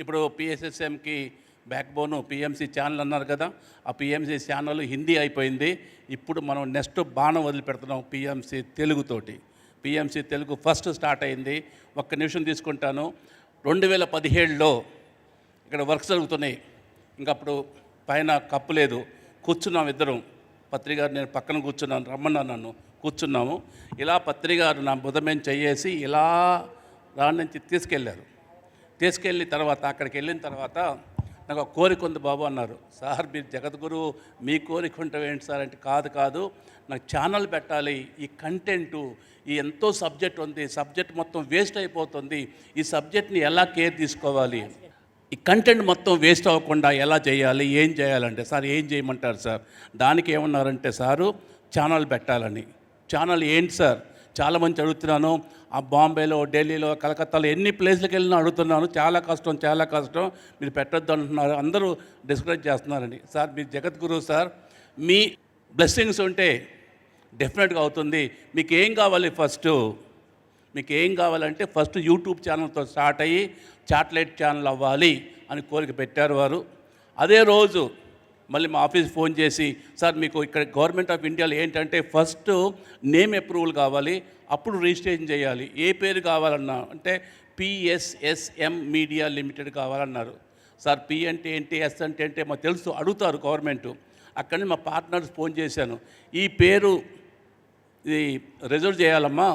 ఇప్పుడు పిఎస్ఎస్ఎంకి బ్యాక్ బోను PMC channel అన్నారు కదా, ఆ పిఎంసి ఛానల్ హిందీ అయిపోయింది. ఇప్పుడు మనం నెక్స్ట్ బాణం వదిలిపెడుతున్నాం పిఎంసి తెలుగుతోటి. పిఎంసి తెలుగు ఫస్ట్ స్టార్ట్ అయింది. ఒక్క నిమిషం తీసుకుంటాను. 2017లో ఇక్కడ వర్క్స్ జరుగుతున్నాయి. ఇంకప్పుడు పైన కప్పు లేదు, కూర్చున్నాం ఇద్దరం. పత్రికారు నేను పక్కన కూర్చున్నాను, రమ్మన్నాను, నన్ను కూర్చున్నాము. ఇలా పత్రికారు నా బుధమేం చెయ్యేసి ఇలా రాని నుంచి తీసుకెళ్ళిన తర్వాత అక్కడికి వెళ్ళిన తర్వాత నాకు ఒక కోరిక ఉంది బాబు అన్నారు. సార్ మీరు జగద్గురు, మీ కోరిక ఉంటావేంటి సార్ అంటే, కాదు నాకు ఛానల్ పెట్టాలి, ఈ కంటెంటు ఈ ఎంతో సబ్జెక్ట్ ఉంది, సబ్జెక్ట్ మొత్తం వేస్ట్ అయిపోతుంది, ఈ సబ్జెక్ట్ని ఎలా కేర్ తీసుకోవాలి, ఈ కంటెంట్ మొత్తం వేస్ట్ అవ్వకుండా ఎలా చేయాలి, ఏం చేయాలంటే, సార్ ఏం చేయమంటారు సార్? దానికి ఏమన్నారంటే, సారు ఛానల్ పెట్టాలని. ఛానల్ ఏంటి సార్? చాలామంది అడుగుతున్నాను, ఆ బాంబేలో, ఢిల్లీలో, కలకత్తాలో ఎన్ని ప్లేస్లకు వెళ్ళినా అడుగుతున్నాను. చాలా కష్టం, మీరు పెట్టొద్దు అంటున్నారు, అందరూ డిస్కరేజ్ చేస్తున్నారండి. సార్ మీరు జగద్గురు సార్, మీ బ్లెస్సింగ్స్ ఉంటే డెఫినెట్గా అవుతుంది. మీకు ఏం కావాలి? మీకు ఏం కావాలంటే ఫస్ట్ యూట్యూబ్ ఛానల్తో స్టార్ట్ అయ్యి శాటిలైట్ ఛానల్ అవ్వాలి అని కోరిక పెట్టారు వారు. అదే రోజు మళ్ళీ మా ఆఫీస్ ఫోన్ చేసి, సార్ మీకు ఇక్కడ గవర్నమెంట్ ఆఫ్ ఇండియాలో ఏంటంటే ఫస్ట్ నేమ్ అప్రూవల్ కావాలి, అప్పుడు రిజిస్ట్రేషన్ చేయాలి. ఏ పేరు కావాలన్నా అంటే పిఎస్ఎస్ఎం మీడియా లిమిటెడ్ కావాలన్నారు. సార్ పి అంటే ఏంటి, ఎస్ అంటే ఏంటి మాకు తెలుసు, అడుగుతారు గవర్నమెంట్. అక్కడి నుంచి మా పార్ట్నర్స్ ఫోన్ చేశాను, ఈ పేరు ఇది రిజర్వ్ చేయాలమ్మా.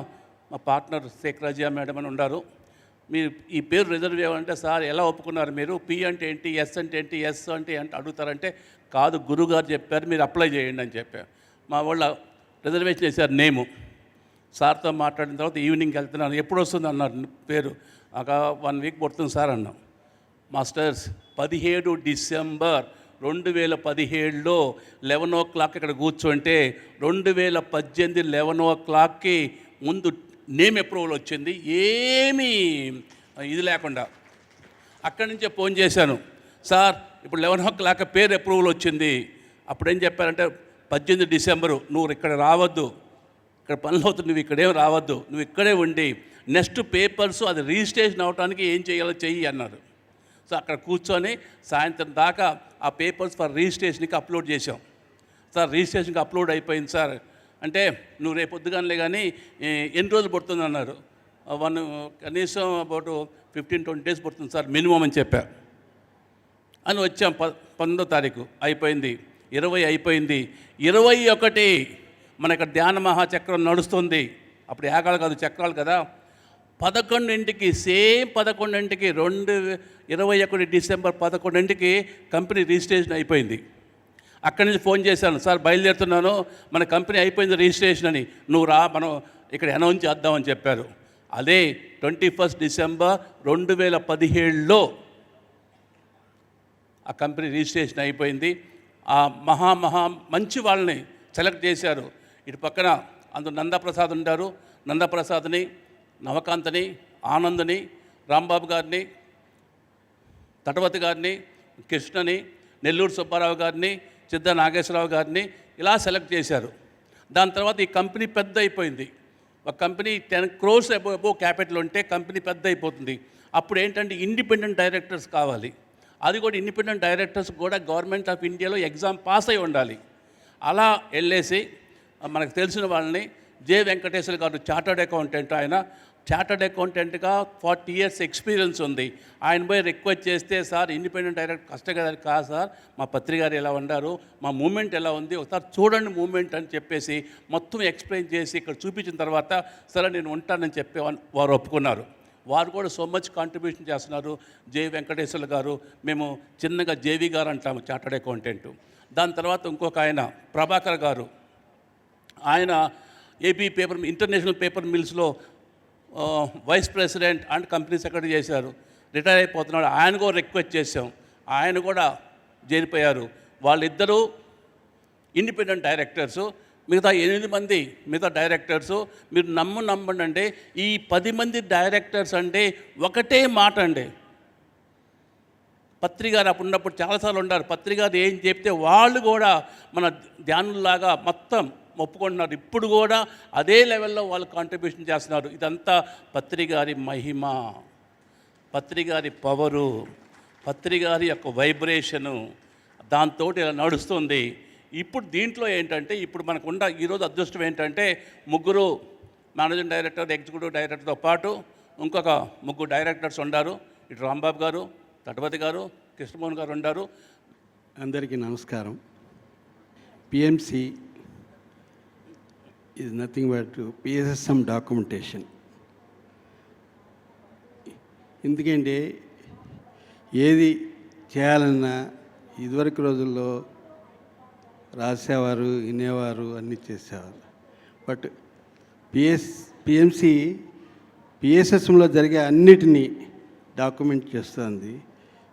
మా పార్ట్నర్ శేఖరాజియా మేడం అని ఉన్నారు, మీరు ఈ పేరు రిజర్వ్ చేయాలంటే, సార్ ఎలా ఒప్పుకున్నారు మీరు? పి అంటే ఏంటి, ఎస్ అంటే ఏంటి, ఎస్ అంటే ఏంటి అడుగుతారంటే, కాదు గురుగారు చెప్పారు మీరు అప్లై చేయండి అని చెప్పారు. మా వాళ్ళ రిజర్వేషన్ చేశారు నేము. సార్తో మాట్లాడిన తర్వాత ఈవినింగ్ వెళ్తున్నాను, ఎప్పుడు వస్తుంది అన్నారు పేరు. ఒక 1 వీక్ పడుతుంది సార్ అన్నాం. మాస్టర్స్ 17 డిసెంబర్ 2017లో 11 o'clock ఇక్కడ కూర్చుంటే 2018 11 o'clockకి ముందు నేమ్ అప్రూవల్ వచ్చింది, ఏమీ ఇది లేకుండా. అక్కడి నుంచే ఫోన్ చేశాను, సార్ ఇప్పుడు 11 o'clock పేరు అప్రూవల్ వచ్చింది. అప్పుడు ఏం చెప్పారంటే, 18 డిసెంబరు నువ్వు ఇక్కడ రావద్దు, ఇక్కడ పనులు అవుతుంది, నువ్వు ఇక్కడేం రావద్దు, నువ్వు ఇక్కడే ఉండి నెక్స్ట్ పేపర్స్ అది రిజిస్ట్రేషన్ అవడానికి ఏం చేయాలో చెయ్యి అన్నారు. సో అక్కడ కూర్చొని సాయంత్రం దాకా ఆ పేపర్స్ ఫర్ రిజిస్ట్రేషన్కి అప్లోడ్ చేసాం. సార్ రిజిస్ట్రేషన్కి అప్లోడ్ అయిపోయింది సార్ అంటే, నువ్వు రేపు పొద్దుగానే కానీ ఎన్ని రోజులు పడుతుంది అన్నారు. కనీసం అబౌట్ 15-20 days పడుతుంది సార్ మినిమం అని చెప్పారు. అని వచ్చాం. 19వ తారీఖు అయిపోయింది, 20 అయిపోయింది, 21 మన ఇక్కడ ధ్యాన మహాచక్రం నడుస్తుంది. అప్పుడు యాగాలు కాదు చక్రాలు కదా. 11ంటికి సేమ్ 11ంటికి 21 డిసెంబర్ 11ంటికి కంపెనీ రిజిస్ట్రేషన్ అయిపోయింది. అక్కడి నుంచి ఫోన్ చేశాను, సార్ బయలుదేరుతున్నాను, మన కంపెనీ అయిపోయింది రిజిస్ట్రేషన్ అని, నువ్వు రా మనం ఇక్కడ అనౌన్స్ చేద్దామని చెప్పారు. అదే 21 డిసెంబర్ 2017లో ఆ కంపెనీ రిజిస్ట్రేషన్ అయిపోయింది. ఆ మహా మంచి వాళ్ళని సెలెక్ట్ చేశారు. ఇటు పక్కన అందులో నందప్రసాద్ ఉంటారు, నందప్రసాద్ని, నవకాంత్ని, ఆనంద్ని, రాంబాబు గారిని, తటవతి గారిని, కృష్ణని, నెల్లూరు సుబ్బారావు గారిని, సిద్ధ నాగేశ్వరరావు గారిని ఇలా సెలెక్ట్ చేశారు. దాని తర్వాత ఈ కంపెనీ పెద్ద అయిపోయింది. ఒక కంపెనీ 10 crores అబోవ్ క్యాపిటల్ ఉంటే కంపెనీ పెద్ద అయిపోతుంది. అప్పుడు ఏంటంటే ఇండిపెండెంట్ డైరెక్టర్స్ కావాలి. అది కూడా ఇండిపెండెంట్ డైరెక్టర్స్ కూడా గవర్నమెంట్ ఆఫ్ ఇండియాలో ఎగ్జామ్ పాస్ అయి ఉండాలి. అలా వెళ్ళేసి మనకు తెలిసిన వాళ్ళని జె వెంకటేశ్వర గారు చార్టర్డ్ అకౌంటెంట్, ఆయన చార్టర్డ్ అకౌంటెంట్గా 40 years ఎక్స్పీరియన్స్ ఉంది. ఆయన పోయి రిక్వెస్ట్ చేస్తే, సార్ ఇండిపెండెంట్ డైరెక్టర్ కష్టం కదా. కాదు సార్, మా పత్రికారు ఎలా ఉన్నారు, మా మూమెంట్ ఎలా ఉంది, ఒకసారి చూడండి మూమెంట్ అని చెప్పేసి మొత్తం ఎక్స్ప్లెయిన్ చేసి ఇక్కడ చూపించిన తర్వాత, సరే నేను ఉంటానని చెప్పి వారు ఒప్పుకున్నారు. వారు కూడా సో మచ్ కాంట్రిబ్యూషన్ చేస్తున్నారు. జె వెంకటేశ్వర గారు, మేము చిన్నగా జేవి గారు అంటాము చార్టర్డ్ అకౌంటెంట్. దాని తర్వాత ఇంకొక ఆయన ప్రభాకర్ గారు, ఆయన ఏపీ పేపర్ ఇంటర్నేషనల్ పేపర్ మిల్స్లో vice president and company secretary చేశారు, రిటైర్ అయిపోతున్నాడు. ఆయన కూడా రిక్వెస్ట్ చేసాం, ఆయన కూడా చేరిపోయారు. వాళ్ళిద్దరూ ఇండిపెండెంట్ డైరెక్టర్సు. మిగతా 8 మంది మిగతా డైరెక్టర్సు. మీరు నమ్మండి అంటే ఈ 10 మంది డైరెక్టర్స్ అంటే ఒకటే మాట అండి. పత్రికారు అప్పుడు ఉన్నప్పుడు చాలాసార్లు ఉన్నారు. పత్రికారు ఏం చెప్తే వాళ్ళు కూడా మన ధ్యానుల్లాగా మొత్తం ఒప్పుకుంటున్నారు. ఇప్పుడు కూడా అదే లెవెల్లో వాళ్ళు కాంట్రిబ్యూషన్ చేస్తున్నారు. ఇదంతా పత్రికారి మహిమ, పత్రికారి పవరు. పత్రి గారి యొక్క వైబ్రేషను దాంతో ఇలా నడుస్తుంది. ఇప్పుడు దీంట్లో ఏంటంటే ఇప్పుడు మనకు ఈరోజు అదృష్టం ఏంటంటే ముగ్గురు మేనేజింగ్ డైరెక్టర్, ఎగ్జిక్యూటివ్ డైరెక్టర్తో పాటు ఇంకొక ముగ్గురు డైరెక్టర్స్ ఉన్నారు. ఇటు రాంబాబు గారు, తటపతి గారు, కృష్ణమోహన్ గారు ఉన్నారు. అందరికీ నమస్కారం. PMC is nothing but PSSM documentation. ఎందుకంటే ఏది చేయాలన్నా ఇదివరకు రోజుల్లో రాసేవారు, వినేవారు, అన్నీ చేసేవారు. బట్ పిఎంసి పిఎస్ఎస్ఎంలో జరిగే అన్నిటినీ డాక్యుమెంట్ చేస్తుంది.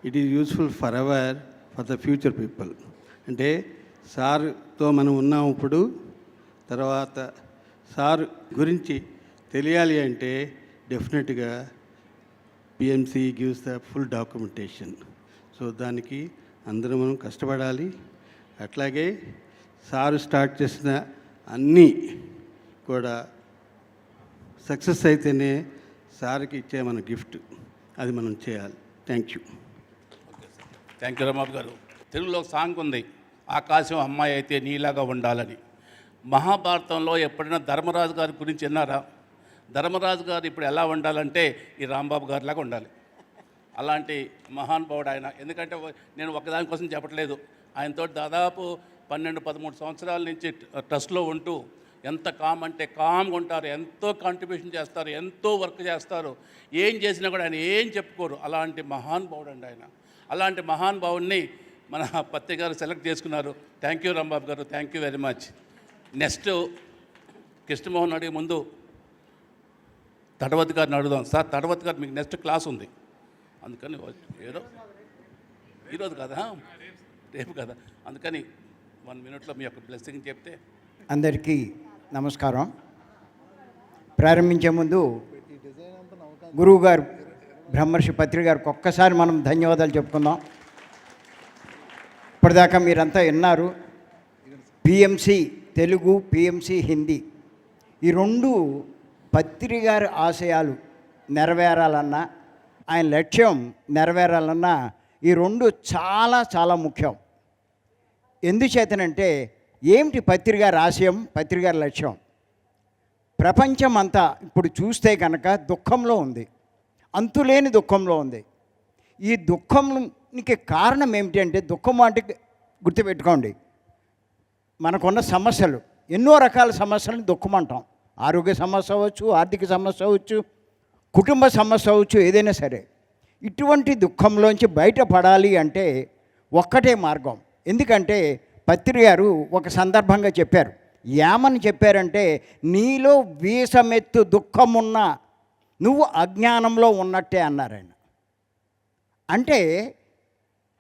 It is useful for ever for the future people. అంటే సార్తో మనం ఉన్నాం ఇప్పుడు, తర్వాత సార్ గురించి తెలియాలి అంటే డెఫినెట్గా PMC gives the full documentation. So దానికి అందరూ మనం కష్టపడాలి. అట్లాగే సారు స్టార్ట్ చేసిన అన్నీ కూడా సక్సెస్ అయితేనే సార్కి ఇచ్చే మన గిఫ్ట్, అది మనం చేయాలి. Thank you. Thank you Rambabu గారు. తెలుగులో ఒక సాంగ్ ఉంది, ఆకాశం అమ్మాయి అయితే నీలాగా ఉండాలని. మహాభారతంలో ఎప్పుడైనా ధర్మరాజు గారి గురించి విన్నారా? ధర్మరాజు గారు ఇప్పుడు ఎలా ఉండాలంటే ఈ రాంబాబు గారిలాగా ఉండాలి. అలాంటి మహానుభావుడు ఆయన. ఎందుకంటే నేను ఒకదానికోసం చెప్పట్లేదు, ఆయనతో దాదాపు 12-13 సంవత్సరాల నుంచి ట్రస్ట్లో ఉంటూ ఎంత కామ్ అంటే కామ్గా ఉంటారు, ఎంతో కాంట్రిబ్యూషన్ చేస్తారు, ఎంతో వర్క్ చేస్తారు. ఏం చేసినా కూడా ఆయన ఏం చెప్పుకోరు. అలాంటి మహానుభావుడు అండి ఆయన. అలాంటి మహానుభావుడిని మన పత్తి గారు సెలెక్ట్ చేసుకున్నారు. థ్యాంక్ యూ రాంబాబు గారు, thank you very much. Next Krishnamohan అడిగే ముందు తటవతి గారిని అడుగుదాం. సార్, తటవతి గారు మీకు నెక్స్ట్ క్లాస్ ఉంది, అందుకని ఏదో ఈరోజు కదా, రేపు కదా, అందుకని 1 minute మీ యొక్క బ్లెస్సింగ్ చెప్తే. అందరికీ నమస్కారం. ప్రారంభించే ముందు గురువు గారు బ్రహ్మర్షి పత్రి గారికి ఒక్కసారి మనం ధన్యవాదాలు చెప్పుకుందాం. ఇప్పటిదాకా మీరంతా విన్నారు. పిఎంసి తెలుగు, పిఎంసి హిందీ, ఈ రెండు పత్రి గారి ఆశయాలు నెరవేరాలన్నా, ఆయన లక్ష్యం నెరవేరాలన్నా ఈ రెండు చాలా చాలా ముఖ్యం. ఎందుచేతనంటే ఏమిటి పత్రి గారి ఆశయం, పత్రి గారి లక్ష్యం? ప్రపంచం అంతా ఇప్పుడు చూస్తే కనుక దుఃఖంలో ఉంది, అంతులేని దుఃఖంలో ఉంది. ఈ దుఃఖంకి కారణం ఏమిటి అంటే, దుఃఖం అంటే గుర్తుపెట్టుకోండి, మనకున్న సమస్యలు, ఎన్నో రకాల సమస్యలను దుఃఖం అంటాం. ఆరోగ్య సమస్య అవ్వచ్చు, ఆర్థిక సమస్య అవ్వచ్చు, కుటుంబ సమస్య అవ్వచ్చు, ఏదైనా సరే. ఇటువంటి దుఃఖంలోంచి బయటపడాలి అంటే ఒక్కటే మార్గం. ఎందుకంటే పత్రి గారు ఒక సందర్భంగా చెప్పారు, ఏమని చెప్పారంటే, నీలో వీసమెత్తు దుఃఖమున్నా నువ్వు అజ్ఞానంలో ఉన్నట్టే అన్నారు ఆయన. అంటే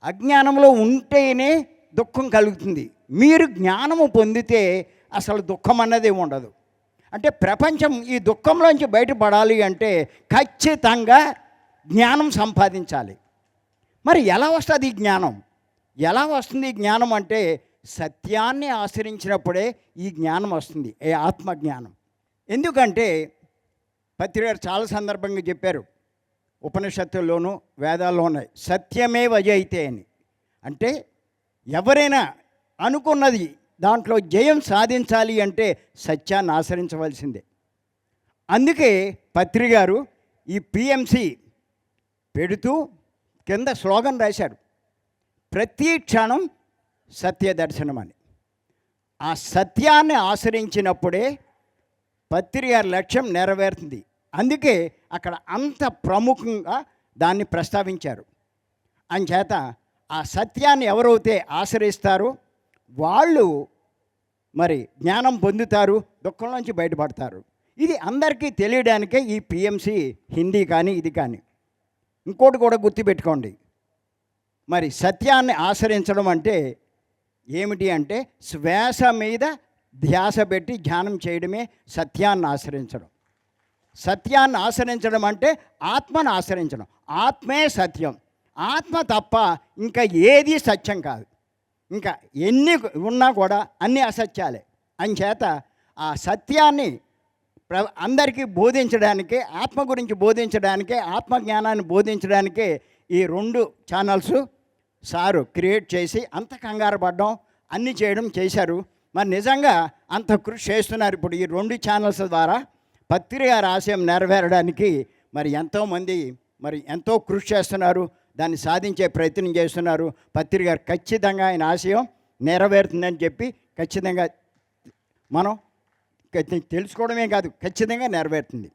అజ్ఞానంలో ఉంటేనే దుఃఖం కలుగుతుంది. మీరు జ్ఞానము పొందితే అసలు దుఃఖం అన్నది ఉండదు. అంటే ప్రపంచం ఈ దుఃఖంలోంచి బయటపడాలి అంటే ఖచ్చితంగా జ్ఞానం సంపాదించాలి. మరి ఎలా వస్తుంది ఈ జ్ఞానం? ఎలా వస్తుంది ఈ జ్ఞానం అంటే, సత్యాన్ని ఆశ్రయించినప్పుడే ఈ జ్ఞానం వస్తుంది, ఏ ఆత్మజ్ఞానం. ఎందుకంటే పత్రి గారు చాలా సందర్భంగా చెప్పారు, ఉపనిషత్తుల్లోనూ వేదాల్లో ఉన్నాయి, సత్యమే వజయితే అని. అంటే ఎవరైనా అనుకున్నది దాంట్లో జయం సాధించాలి అంటే సత్యాన్ని ఆచరించవలసిందే. అందుకే పత్రి గారు ఈ పిఎంసి పెడుతూ కింద స్లోగన్ రాశారు, ప్రతి క్షణం సత్య దర్శనం అని. ఆ సత్యాన్ని ఆచరించినప్పుడే పత్రి గారి లక్ష్యం నెరవేరుతుంది. అందుకే అక్కడ అంత ప్రముఖంగా దాన్ని ప్రస్తావించారు. అంచేత ఆ సత్యాన్ని ఎవరైతే ఆశ్రయిస్తారో వాళ్ళు మరి జ్ఞానం పొందుతారు, దుఃఖంలోంచి బయటపడతారు. ఇది అందరికీ తెలియడానికే ఈ పిఎంసి హిందీ కానీ ఇది కానీ. ఇంకోటి కూడా గుర్తుపెట్టుకోండి, మరి సత్యాన్ని ఆచరించడం అంటే ఏమిటి అంటే, శ్వాస మీద ధ్యాస పెట్టి ధ్యానం చేయడమే సత్యాన్ని ఆచరించడం. సత్యాన్ని ఆచరించడం అంటే ఆత్మను ఆచరించడం. ఆత్మే సత్యం. ఆత్మ తప్ప ఇంకా ఏది సత్యం కాదు. ఇంకా ఎన్ని ఉన్నా కూడా అన్నీ అసత్యాలే. అంచేత ఆ సత్యాన్ని అందరికీ బోధించడానికే, ఆత్మ గురించి బోధించడానికే, ఆత్మజ్ఞానాన్ని బోధించడానికే ఈ 2 ఛానల్స్ సారు క్రియేట్ చేసి అంత కంగారు పడ్డం అన్నీ చేయడం చేశారు. మరి నిజంగా అంత కృషి చేస్తున్నారు. ఇప్పుడు ఈ 2 ఛానల్స్ ద్వారా పత్రిక గారి ఆశయం నెరవేరడానికి మరి ఎంతోమంది మరి ఎంతో కృషి చేస్తున్నారు, దాన్ని సాధించే ప్రయత్నం చేస్తున్నారు. పత్రిక గారు ఖచ్చితంగా ఆయన ఆశయం నెరవేరుతుందని చెప్పి ఖచ్చితంగా మనం తెలుసుకోవడమే కాదు, ఖచ్చితంగా నెరవేరుతుంది.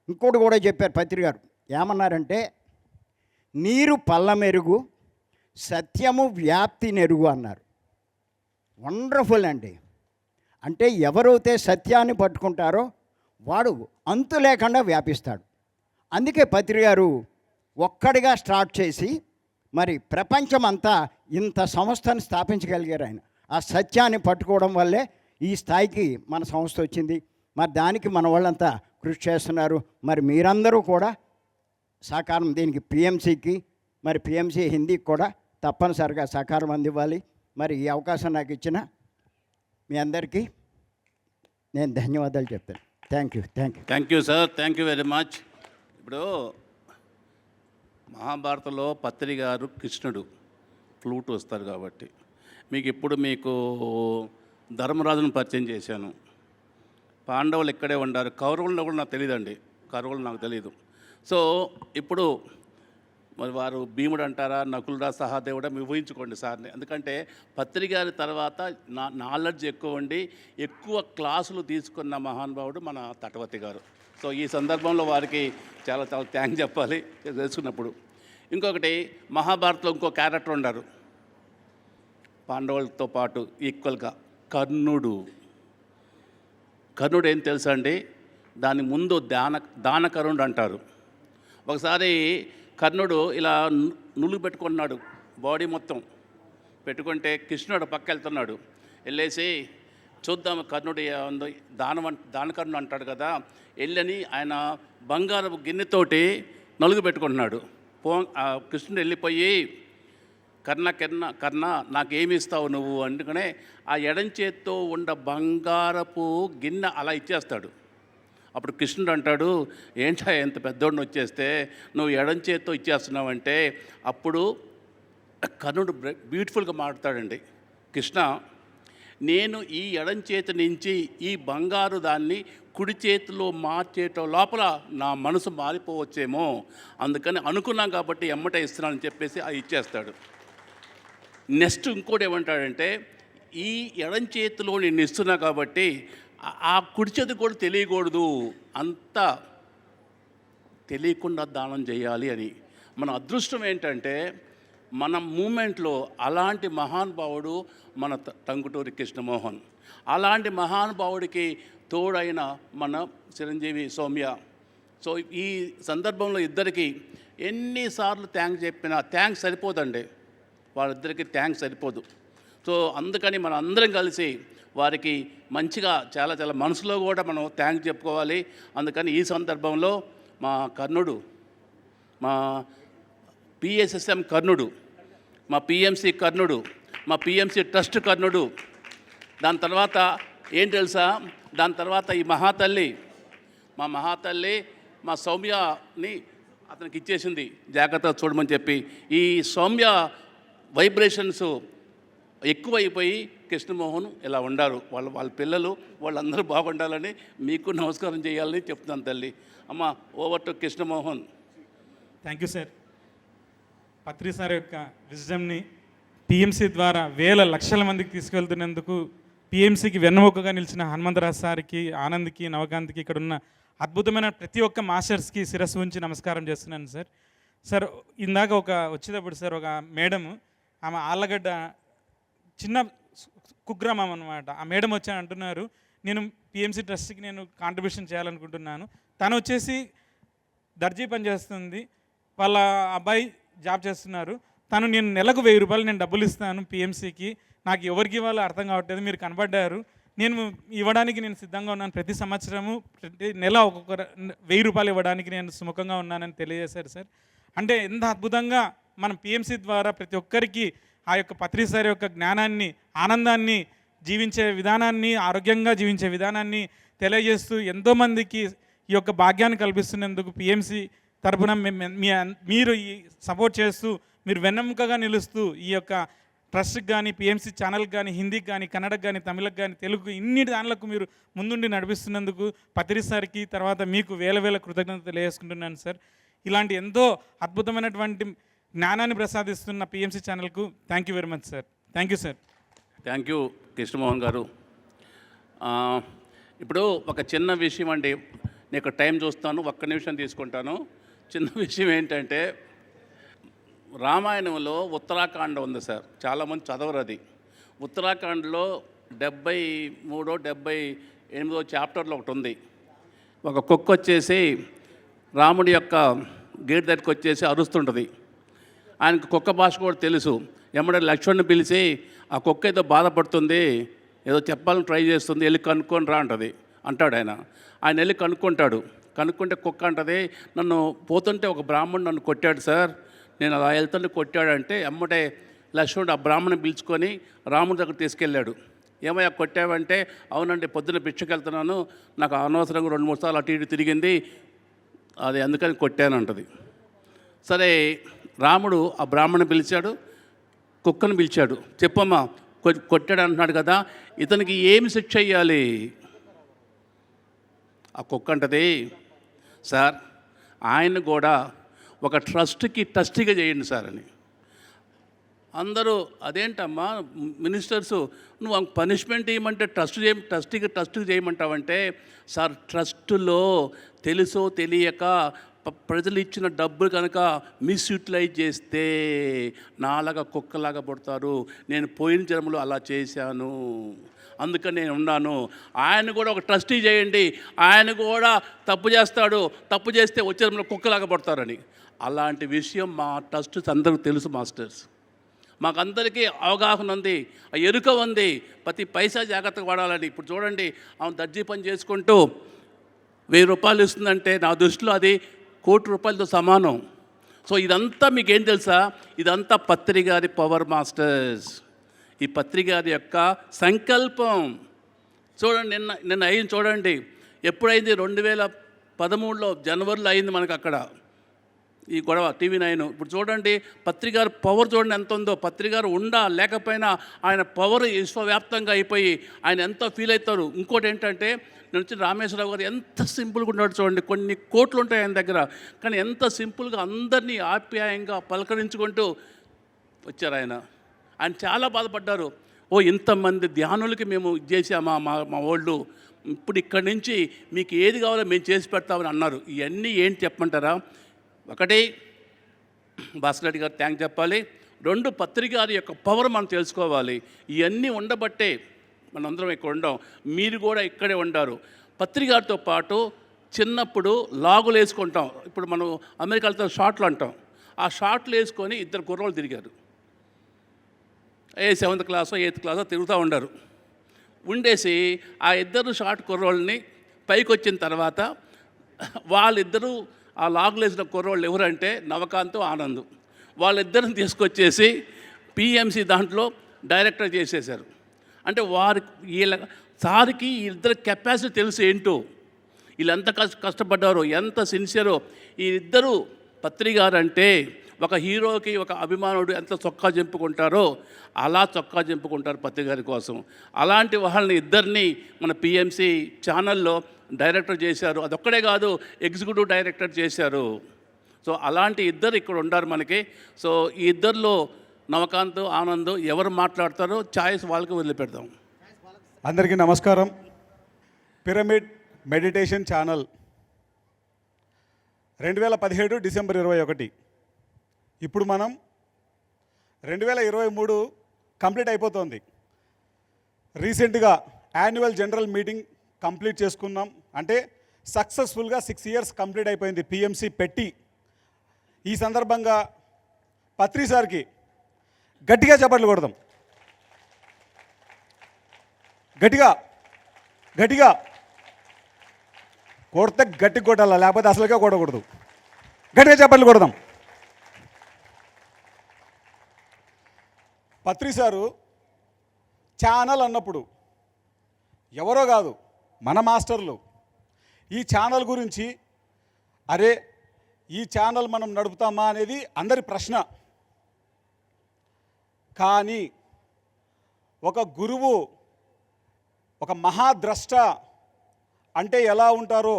ఇంకోటి కూడా చెప్పారు పత్రిక గారు, ఏమన్నారంటే నీరు పల్లమెరుగు సత్యము వ్యాప్తి నెరుగు అన్నారు. వండర్ఫుల్ అండి. అంటే ఎవరైతే సత్యాన్ని పట్టుకుంటారో వాడు అంతు లేకుండా వ్యాపిస్తాడు. అందుకే పత్రిక గారు ఒక్కడిగా స్టార్ట్ చేసి మరి ప్రపంచమంతా ఇంత సంస్థను స్థాపించగలిగారు. ఆయన ఆ సత్యాన్ని పట్టుకోవడం వల్లే ఈ స్థాయికి మన సంస్థ వచ్చింది. మరి దానికి మన వాళ్ళంతా కృషి చేస్తున్నారు. మరి మీరందరూ కూడా సహకారం దీనికి పిఎంసికి మరి పిఎంసి హిందీకి కూడా తప్పనిసరిగా సహకారం అందివ్వాలి. మరి ఈ అవకాశం నాకు ఇచ్చిన మీ అందరికీ నేను ధన్యవాదాలు చెప్తాను. Thank you. Thank you sir, thank you very much. ఇప్పుడు మహాభారతంలో పత్రి గారు కృష్ణుడు ఫ్లూట్ వస్తారు కాబట్టి మీకు ధర్మరాజును పరిచయం చేశాను. పాండవులు ఇక్కడే ఉండారు. కౌరవులను కూడా నాకు తెలియదండి, కౌరవులు నాకు తెలియదు. సో ఇప్పుడు మరి వారు భీముడు అంటారా, నకులుడా, సహాదేవుడా, మీరు ఊహించుకోండి సార్ని. ఎందుకంటే పత్రి గారి తర్వాత నాలెడ్జ్ ఎక్కువ ఉండి ఎక్కువ క్లాసులు తీసుకున్న మహానుభావుడు మన తటవర్తి గారు. సో ఈ సందర్భంలో వారికి చాలా చాలా థ్యాంక్స్ చెప్పాలి తెలుసుకున్నప్పుడు. ఇంకొకటి మహాభారత్లో ఇంకో క్యారెక్టర్ ఉన్నారు పాండవులతో పాటు ఈక్వల్గా, కర్ణుడు. కర్ణుడు ఏం తెలుసా అండి, దాని ముందు దానకర్ణుడు అంటారు. ఒకసారి కర్ణుడు ఇలా నులుగు పెట్టుకున్నాడు, బాడీ మొత్తం పెట్టుకుంటే కృష్ణుడు పక్క వెళ్తున్నాడు. వెళ్ళేసి చూద్దాం కర్ణుడు దానకర్ణుడు అంటాడు కదా, వెళ్ళని ఆయన బంగారపు గిన్నెతోటి నలుగు పెట్టుకుంటున్నాడు. కృష్ణుడు వెళ్ళిపోయి కర్ణ నాకేమి ఇస్తావు నువ్వు అందుకనే ఆ ఎడం చేత్తో ఉన్న బంగారపు గిన్నె అలా ఇచ్చేస్తాడు. అప్పుడు కృష్ణుడు అంటాడు, ఏంటా ఎంత పెద్దోడిని వచ్చేస్తే నువ్వు ఎడం చేత్తో ఇచ్చేస్తున్నావంటే అప్పుడు కర్ణుడు బ్యూటిఫుల్గా మాట్లాడాడండి. కృష్ణ, నేను ఈ ఎడం చేతి నుంచి ఈ బంగారు దాన్ని కుడి చేతిలో మార్చేయటం లోపల నా మనసు మారిపోవచ్చేమో, అందుకని అనుకున్నాం కాబట్టి ఎమ్మట ఇస్తున్నానని చెప్పేసి అది ఇచ్చేస్తాడు. నెక్స్ట్ ఇంకోటి ఏమంటాడంటే, ఈ ఎడం చేతిలో నేను ఇస్తున్నా కాబట్టి ఆ కుడి చేతి కూడా తెలియకూడదు, అంతా తెలియకుండా దానం చేయాలి అని. మన అదృష్టం ఏంటంటే మన మూమెంట్లో అలాంటి మహానుభావుడు మన టంగుటూరి కృష్ణమోహన్. అలాంటి మహానుభావుడికి తోడైన మన చిరంజీవి సౌమ్య. సో ఈ సందర్భంలో ఇద్దరికి ఎన్నిసార్లు థ్యాంక్స్ చెప్పినా థ్యాంక్స్ సరిపోదండి, వాళ్ళిద్దరికీ థ్యాంక్స్ సరిపోదు. సో అందుకని మనం అందరం కలిసి వారికి మంచిగా చాలా చాలా మనసులో కూడా మనం థ్యాంక్స్ చెప్పుకోవాలి. అందుకని ఈ సందర్భంలో మా కర్ణుడు, మా పిఎస్ఎస్ఎం కర్ణుడు, మా పిఎంసి కర్ణుడు, మా పిఎంసి ట్రస్ట్ కర్ణుడు, దాని తర్వాత ఏం తెలుసా, దాని తర్వాత ఈ మహాతల్లి, మా మహాతల్లి మా సౌమ్యని అతనికి ఇచ్చేసింది జాగ్రత్తగా చూడమని చెప్పి. ఈ సౌమ్య వైబ్రేషన్స్ ఎక్కువైపోయి కృష్ణమోహన్ ఇలా ఉండారు. వాళ్ళ పిల్లలు వాళ్ళందరూ బాగుండాలని మీకు నమస్కారం చేయాలని చెప్తున్నాను తల్లి. అమ్మ, over to Krishnamohan. Thank you sir. Patri sir యొక్క విజడంని పిఎంసి ద్వారా వేల లక్షల మందికి తీసుకెళ్తున్నందుకు పిఎంసికి వెన్నముకగా నిలిచిన హనుమంతరాజ్ సార్కి, ఆనంద్కి, నవకాంత్కి, ఇక్కడ ఉన్న అద్భుతమైన ప్రతి ఒక్క మాస్టర్స్కి శిరస్సు ఉంచి నమస్కారం చేస్తున్నాను సార్. సార్ ఇందాక వచ్చేటప్పుడు సార్ ఒక మేడం, ఆమె ఆళ్ళగడ్డ చిన్న కుగ్రామం అనమాట, ఆ మేడం వచ్చి అంటున్నారు, నేను పిఎంసి ట్రస్ట్కి నేను కాంట్రిబ్యూషన్ చేయాలనుకుంటున్నాను. తను వచ్చేసి దర్జీ పని చేస్తుంది, వాళ్ళ అబ్బాయి జాబ్ చేస్తున్నారు. నేను నెలకు 1000 రూపాయలు నేను డబ్బులు ఇస్తాను పిఎంసికి, నాకు ఎవరికి ఇవ్వాలో అర్థం కావట్లేదు, మీరు కనబడ్డారు, నేను ఇవ్వడానికి నేను సిద్ధంగా ఉన్నాను, ప్రతి సంవత్సరము ప్రతి నెల ఒక్కొక్క 1000 రూపాయలు ఇవ్వడానికి నేను సుముఖంగా ఉన్నానని తెలియజేశారు సార్. అంటే ఎంత అద్భుతంగా మనం పిఎంసి ద్వారా ప్రతి ఒక్కరికి ఆ యొక్క పత్రి సార్ యొక్క జ్ఞానాన్ని, ఆనందాన్ని, జీవించే విధానాన్ని, ఆరోగ్యంగా జీవించే విధానాన్ని తెలియజేస్తూ ఎంతోమందికి ఈ యొక్క భాగ్యాన్ని కల్పిస్తున్నందుకు పిఎంసి తరపున మీరు ఈ సపోర్ట్ చేస్తూ మీరు వెన్నెముకగా నిలుస్తూ ఈ యొక్క ట్రస్ట్కి కానీ పిఎంసి ఛానల్కి కానీ హిందీకి కానీ కన్నడకు కానీ తమిళకు కానీ తెలుగు ఇన్ని దానిలకు మీరు ముందుండి నడిపిస్తున్నందుకు పత్రి సార్కి తర్వాత మీకు వేల కృతజ్ఞతలు తెలియజేసుకుంటున్నాను సార్. ఇలాంటి ఎంతో అద్భుతమైనటువంటి జ్ఞానాన్ని ప్రసాదిస్తున్న పిఎంసి ఛానల్కు thank you very much sir. Thank you sir. Thank you Krishnamohan గారు. ఇప్పుడు ఒక చిన్న విషయం అండి, నేను టైం చూస్తాను, ఒక్క నిమిషం తీసుకుంటాను. చిన్న విషయం ఏంటంటే రామాయణంలో ఉత్తరాఖండ ఉంది సార్, చాలామంది చదవరు అది. ఉత్తరాఖండ్లో 73-78 చాప్టర్లో ఒకటి ఉంది. ఒక కుక్క వచ్చేసి రాముడి యొక్క గేట్ దగ్గరికి వచ్చేసి అరుస్తుంటుంది. ఆయనకు కుక్క భాష కూడా తెలుసు. ఎమ్మడే లక్ష్మణ్ని పిలిచి ఆ కుక్క ఏదో బాధపడుతుంది, ఏదో చెప్పాలని ట్రై చేస్తుంది, వెళ్ళి కనుక్కొని రా అంటది అంటాడు ఆయన. ఆయన వెళ్ళి కనుక్కుంటాడు. కనుక్కుంటే కుక్క అంటది, నన్ను పోతుంటే ఒక బ్రాహ్మణుడు నన్ను కొట్టాడు సార్, నేను అలా వెళ్తుంటే కొట్టాడంటే ఎమ్మటే లక్ష్మణుడు ఆ బ్రాహ్మణుని పిలుచుకొని రాముడి దగ్గర తీసుకెళ్ళాడు. ఏమయ్యా కొట్టావంటే, అవునండి పొద్దున్న భిక్షకు వెళ్తున్నాను, నాకు అనవసరంగా 2-3 సార్లు అటు ఇటు తిరిగింది, అది అందుకని కొట్టాను అంటది. సరే రాముడు ఆ బ్రాహ్మణుని పిలిచాడు, కుక్కను పిలిచాడు. చెప్పమ్మా కొట్టాడు అంటున్నాడు కదా, ఇతనికి ఏమి శిక్ష అయ్యాలి? ఆ కుక్క అంటది, సార్ ఆయన కూడా ఒక ట్రస్టీగా చేయండి సార్ అని. అందరూ అదేంటమ్మా మినిస్టర్సు నువ్వు పనిష్మెంట్ ఇవ్వమంటే ట్రస్టీగా చేయమంటావంటే, సార్ ట్రస్టులో తెలుసో తెలియక ప్రజలు ఇచ్చిన డబ్బులు కనుక మిస్యూటిలైజ్ చేస్తే నాలాగా కుక్కలాగా పడతారు. నేను పోయిన జన్మలో అలా చేశాను, అందుకని నేను ఉన్నాను. ఆయన కూడా ఒక ట్రస్టీ చేయండి, ఆయన కూడా తప్పు చేస్తాడు, తప్పు చేస్తే వచ్చే జన్మలో కుక్కలాగా పడతారని. అలాంటి విషయం మా ట్రస్ట్ అందరికీ తెలుసు మాస్టర్స్, మాకందరికీ అవగాహన ఉంది, ఎరుక ఉంది, ప్రతి పైసా జాగ్రత్తగా వాడాలని. ఇప్పుడు చూడండి, ఆమె దర్జీ పని చేసుకుంటూ 1000 రూపాయలు ఇస్తుందంటే నా దృష్టిలో అది 1 కోటి రూపాయలతో సమానం. సో ఇదంతా మీకేం తెలుసా, ఇదంతా పత్రి గారి పవర్ మాస్టర్స్, ఈ పత్రి గారి యొక్క సంకల్పం. చూడండి నిన్న అయింది చూడండి, ఎప్పుడైంది 2013లో జనవరిలో అయింది మనకు అక్కడ ఈ గొడవ TV9. ఇప్పుడు చూడండి పత్రికారు పవర్ చూడండి ఎంత ఉందో. పత్రికారు ఉండా లేకపోయినా ఆయన పవర్ విశ్వవ్యాప్తంగా అయిపోయి ఆయన ఎంతో ఫీల్ అవుతారు. ఇంకోటి ఏంటంటే నేను వచ్చిన రామేశ్వరరావు గారు ఎంత సింపుల్గా ఉన్నాడు చూడండి. కొన్ని కోట్లు ఉంటాయి ఆయన దగ్గర, కానీ ఎంత సింపుల్గా అందరినీ ఆప్యాయంగా పలకరించుకుంటూ వచ్చారు ఆయన. ఆయన చాలా బాధపడ్డారు. ఓ ఇంతమంది ధ్యానులకి మేము చేసామా మా వాళ్ళు, ఇప్పుడు ఇక్కడి నుంచి మీకు ఏది కావాలో మేము చేసి పెడతామని అన్నారు. ఇవన్నీ ఏంటి చెప్పమంటారా? ఒకటి భాస్కర్ రెడ్డి గారు థ్యాంక్ చెప్పాలి, 2 పత్రికారి యొక్క పవర్ మనం తెలుసుకోవాలి. ఇవన్నీ ఉండబట్టే మనందరం ఇక్కడ ఉండం, మీరు కూడా ఇక్కడే ఉండారు. పత్రికారితో పాటు చిన్నప్పుడు లాగులు వేసుకుంటాం, ఇప్పుడు మనం అమెరికాలతో షార్ట్లు అంటాం, ఆ షార్ట్లు వేసుకొని 2 కుర్రోళ్ళు తిరిగారు. 7th క్లాసో 8th క్లాసో తిరుగుతూ ఉండారు. ఉండేసి ఆ 2 షార్ట్ కుర్రోళ్ళని పైకి వచ్చిన తర్వాత వాళ్ళిద్దరూ ఆ లాగులు వేసిన కుర్రోళ్ళు ఎవరంటే నవకాంత్ ఆనంద్, వాళ్ళిద్దరిని తీసుకొచ్చేసి పిఎంసి దాంట్లో డైరెక్టర్ చేసేశారు. అంటే వీళ్ళ సార్కి ఇద్దరు కెపాసిటీ తెలుసు ఏంటో, వీళ్ళు ఎంత కష్టపడ్డారో, ఎంత సిన్సియరో. ఈ ఇద్దరు పత్రికారు అంటే ఒక హీరోకి ఒక అభిమానుడు ఎంత చొక్కా చెంపుకుంటారో అలా చొక్కా చెంపుకుంటారు పత్రికారి కోసం. అలాంటి వాళ్ళని ఇద్దరిని మన పిఎంసి ఛానల్లో డైరెక్టర్ చేశారు. అదొక్కడే కాదు, ఎగ్జిక్యూటివ్ డైరెక్టర్ చేశారు. సో అలాంటి ఇద్దరు ఇక్కడ ఉండారు మనకి. సో ఈ ఇద్దరిలో నవకాంత్ ఆనంద్ ఎవరు మాట్లాడతారో ఛాయిస్ వాళ్ళకి వదిలిపెడతాం. అందరికీ నమస్కారం. Pyramid meditation channel 2017 December 21. ఇప్పుడు మనం 2023 కంప్లీట్ అయిపోతుంది. రీసెంట్గా యాన్యువల్ జనరల్ మీటింగ్ కంప్లీట్ చేసుకున్నాం. అంటే సక్సెస్ఫుల్గా 6 ఇయర్స్ కంప్లీట్ అయిపోయింది పిఎంసి పెట్టి. ఈ సందర్భంగా పత్రి సార్కి గట్టిగా చప్పట్లు కొడదాం. గట్టిగా గట్టిగా కొడితే గట్టి కొట్టాలా, లేకపోతే అసలుగా కొట్టకూడదు. గట్టిగా చప్పట్లు కొడదాం. పత్రి సారు ఛానల్ అన్నప్పుడు ఎవరో కాదు, మన మాస్టర్లు ఈ ఛానల్ గురించి, అరే ఈ ఛానల్ మనం నడుపుతామా అనేది అందరి ప్రశ్న. కానీ ఒక గురువు, ఒక మహాద్రష్ట అంటే ఎలా ఉంటారో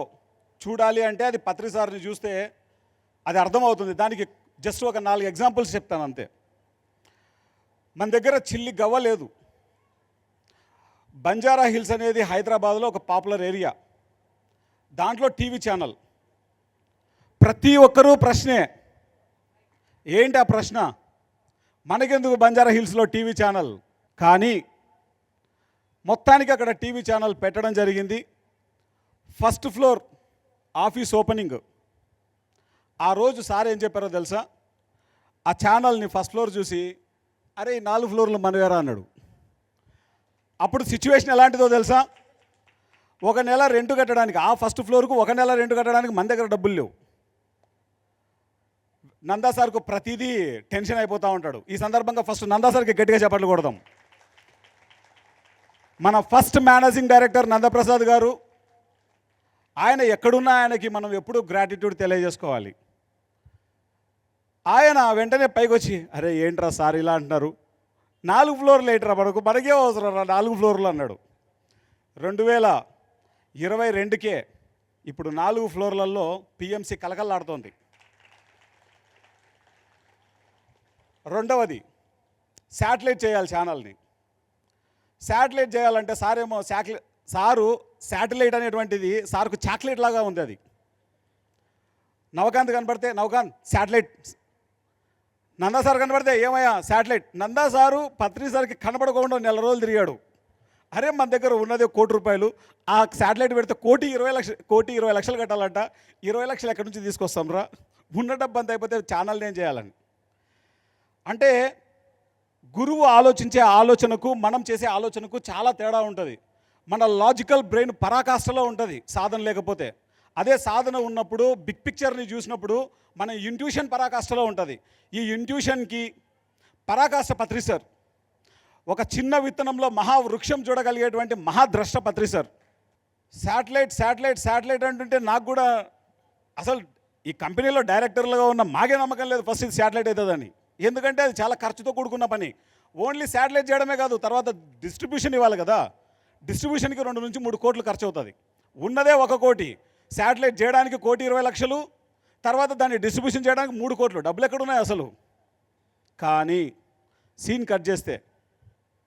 చూడాలి అంటే అది పత్రి సార్ని చూస్తే అది అర్థమవుతుంది. దానికి జస్ట్ ఒక 4 ఎగ్జాంపుల్స్ చెప్తాను అంతే. మన దగ్గర చిల్లి గవ్వ లేదు. బంజారా హిల్స్ అనేది హైదరాబాద్లో ఒక పాపులర్ ఏరియా. దాంట్లో టీవీ ఛానల్. ప్రతి ఒక్కరూ ప్రశ్నే, ఏంటి ఆ ప్రశ్న, మనకెందుకు బంజారా హిల్స్లో టీవీ ఛానల్? కానీ మొత్తానికి అక్కడ టీవీ ఛానల్ పెట్టడం జరిగింది. First floor office opening. ఆ రోజు సార్ ఏం చెప్పారో తెలుసా? ఆ ఛానల్ని ఫస్ట్ ఫ్లోర్ చూసి, అరే 4 ఫ్లోర్లు మనవేరా అన్నాడు. అప్పుడు సిచ్యువేషన్ ఎలాంటిదో తెలుసా? 1 నెల రెంట్ కట్టడానికి, ఆ ఫస్ట్ ఫ్లోర్కు 1 నెల రెంట్ కట్టడానికి మన దగ్గర డబ్బులు లేవు. నందా సార్కు ప్రతిదీ టెన్షన్ అయిపోతూ ఉంటాడు. ఈ సందర్భంగా ఫస్ట్ నందా సార్కి గట్టిగా చప్పట్లు కొడదాం. మన ఫస్ట్ మేనేజింగ్ డైరెక్టర్ నందప్రసాద్ గారు, ఆయన ఎక్కడున్నా ఆయనకి మనం ఎప్పుడూ గ్రాటిట్యూడ్ తెలియజేసుకోవాలి. ఆయన వెంటనే పైకి వచ్చి, అరే ఏంట్రా సార్ ఇలా అంటున్నారు, 4 ఫ్లోర్లు ఏంట్రా, మనకే అవసరం రా 4 ఫ్లోర్లు అన్నాడు. 2022కే ఇప్పుడు 4 ఫ్లోర్లలో పిఎంసి కలకల్లాడుతోంది. రెండవది, శాటిలైట్ చేయాలి ఛానల్ని. శాటిలైట్ చేయాలంటే సారేమో సారు శాటిలైట్ అనేటువంటిది సార్కు చాక్లెట్ లాగా ఉంది. అది నవకాంత్ కనబడితే నవకాంత్ శాటిలైట్, నందా సార్ కనబడితే ఏమయ్యా శాటిలైట్. నందా సారు పత్రి సార్కి కనబడకుండా 1 నెల రోజులు తిరిగాడు. అరే మన దగ్గర ఉన్నదే ₹1 కోటి, ఆ శాటిలైట్ పెడితే 1,20 లక్షలు కట్టాలంట, 20 లక్షలు ఎక్కడి నుంచి తీసుకొస్తాం రా, ఉన్న డబ్బు అంత అయిపోతే ఛానల్ ఏం చేయాలని. అంటే గురువు ఆలోచించే ఆలోచనకు మనం చేసే ఆలోచనకు చాలా తేడా ఉంటుంది. మన లాజికల్ బ్రెయిన్ పరాకాష్ఠలో ఉంటుంది సాధన లేకపోతే. అదే సాధన ఉన్నప్పుడు బిగ్ పిక్చర్ని చూసినప్పుడు మన ఇంట్యూషన్ పరాకాష్ఠలో ఉంటుంది. ఈ ఇంట్యూషన్కి పరాకాష్ఠ పత్రి సార్. ఒక చిన్న విత్తనంలో మహావృక్షం చూడగలిగేటువంటి మహాద్రష్ట పత్రి సార్. శాటిలైట్ అంటుంటే నాకు కూడా అసలు ఈ కంపెనీలో డైరెక్టర్లుగా ఉన్న మాకే నమ్మకం లేదు ఫస్ట్ ఇది శాటిలైట్ అవుతుందని. ఎందుకంటే అది చాలా ఖర్చుతో కూడుకున్న పని. ఓన్లీ శాటిలైట్ చేయడమే కాదు, తర్వాత డిస్ట్రిబ్యూషన్ ఇవ్వాలి కదా. డిస్ట్రిబ్యూషన్కి 2 నుంచి 3 కోట్లు ఖర్చు అవుతుంది. ఉన్నదే 1 కోటి, శాటిలైట్ చేయడానికి 1,20 లక్షలు, తర్వాత దాన్ని డిస్ట్రిబ్యూషన్ చేయడానికి 3 కోట్లు. డబ్బులు ఎక్కడున్నాయి అసలు? కానీ సీన్ కట్ చేస్తే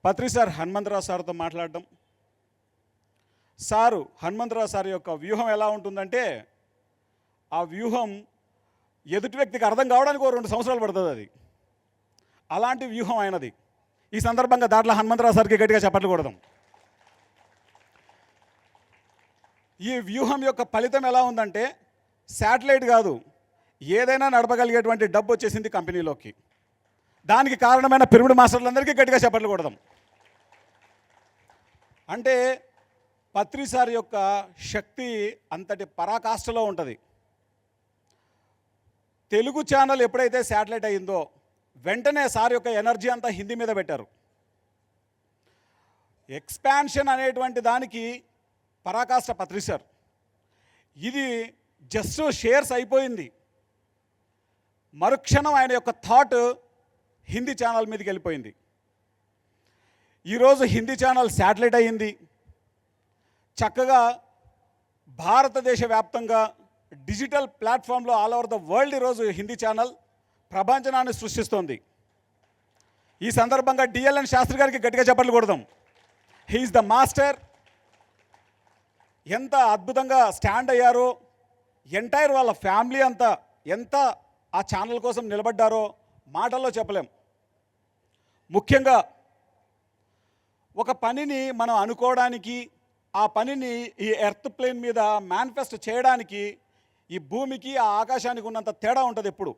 పత్రి సార్ హనుమంతరావు సార్తో మాట్లాడడం. హనుమంతరావు సార్ యొక్క వ్యూహం ఎలా ఉంటుందంటే, ఆ వ్యూహం ఎదుటి వ్యక్తికి అర్థం కావడానికి 2 సంవత్సరాలు పడుతుంది. అది అలాంటి వ్యూహం ఆయనది. ఈ సందర్భంగా దాంట్లో హనుమంతరావు సార్కి గట్టిగా చప్పట్లు కొడదాం. ఈ వ్యూహం యొక్క ఫలితం ఎలా ఉందంటే, శాటిలైట్ కాదు, ఏదైనా నడపగలిగేటువంటి డబ్బు వచ్చేసింది కంపెనీలోకి. దానికి కారణమైన పిరమిడ్ మాస్టర్లందరికీ గట్టిగా చప్పట్లు కొడదాం. అంటే పత్రి సార్ యొక్క శక్తి అంతటి పరాకాష్ఠలో ఉంటుంది. తెలుగు ఛానల్ ఎప్పుడైతే శాటిలైట్ అయిందో వెంటనే సార్ యొక్క ఎనర్జీ అంతా హిందీ మీద పెట్టారు. ఎక్స్పాన్షన్ అనేటువంటి దానికి పరాకాష్ఠ పత్రి సార్. ఇది జస్ట్ షేర్స్ అయిపోయింది, మరుక్షణం ఆయన యొక్క థాట్ హిందీ ఛానల్ మీదకి వెళ్ళిపోయింది. ఈరోజు హిందీ ఛానల్ శాటిలైట్ అయ్యింది. చక్కగా భారతదేశ వ్యాప్తంగా డిజిటల్ ప్లాట్ఫామ్లో ఆల్ ఓవర్ ద వరల్డ్ ఈరోజు హిందీ ఛానల్ ప్రభంజనాన్ని సృష్టిస్తోంది. ఈ సందర్భంగా డిఎల్ఎన్ శాస్త్రి గారికి గట్టిగా చప్పట్లు కొడదాం. He is the master. ఎంత అద్భుతంగా స్టాండ్ అయ్యారో, ఎంటైర్ వాళ్ళ ఫ్యామిలీ అంతా ఎంత ఆ ఛానల్ కోసం నిలబడ్డారో మాటల్లో చెప్పలేం. ముఖ్యంగా ఒక పనిని మనం అనుకోవడానికి, ఆ పనిని ఈ ఎర్త్ ప్లేన్ మీద మేనిఫెస్ట్ చేయడానికి ఈ భూమికి ఆ ఆకాశానికి ఉన్నంత తేడా ఉంటుంది. ఎప్పుడు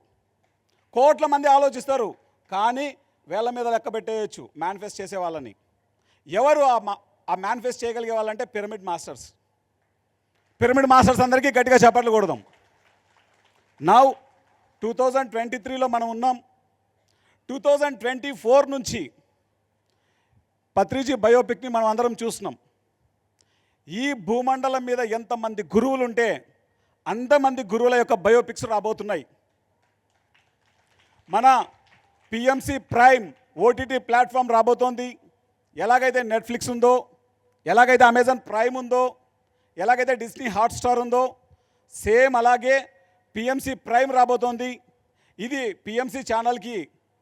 కోట్ల మంది ఆలోచిస్తారు, కానీ వేళ్ళ మీద లెక్క పెట్టేయచ్చు మేనిఫెస్ట్ చేసే వాళ్ళని. ఎవరు ఆ మేనిఫెస్ట్ చేయగలిగే వాళ్ళంటే పిరమిడ్ మాస్టర్స్. పిరమిడ్ మాస్టర్స్ అందరికీ గట్టిగా చప్పట్లు కొడదాం. నౌ 2023లో మనం ఉన్నాం. 2024 నుంచి పత్రిజీ బయోపిక్ని మనం అందరం చూస్తున్నాం. ఈ భూమండలం మీద ఎంతమంది గురువులు ఉంటే అంతమంది గురువుల యొక్క బయోపిక్స్ రాబోతున్నాయి. మన పిఎంసి ప్రైమ్ ఓటీటీ ప్లాట్ఫామ్ రాబోతోంది. ఎలాగైతే నెట్ఫ్లిక్స్ ఉందో, ఎలాగైతే అమెజాన్ ప్రైమ్ ఉందో, ఎలాగైతే డిస్నీ హాట్స్టార్ ఉందో, సేమ్ అలాగే పిఎంసి ప్రైమ్ రాబోతోంది. ఇది పిఎంసి ఛానల్కి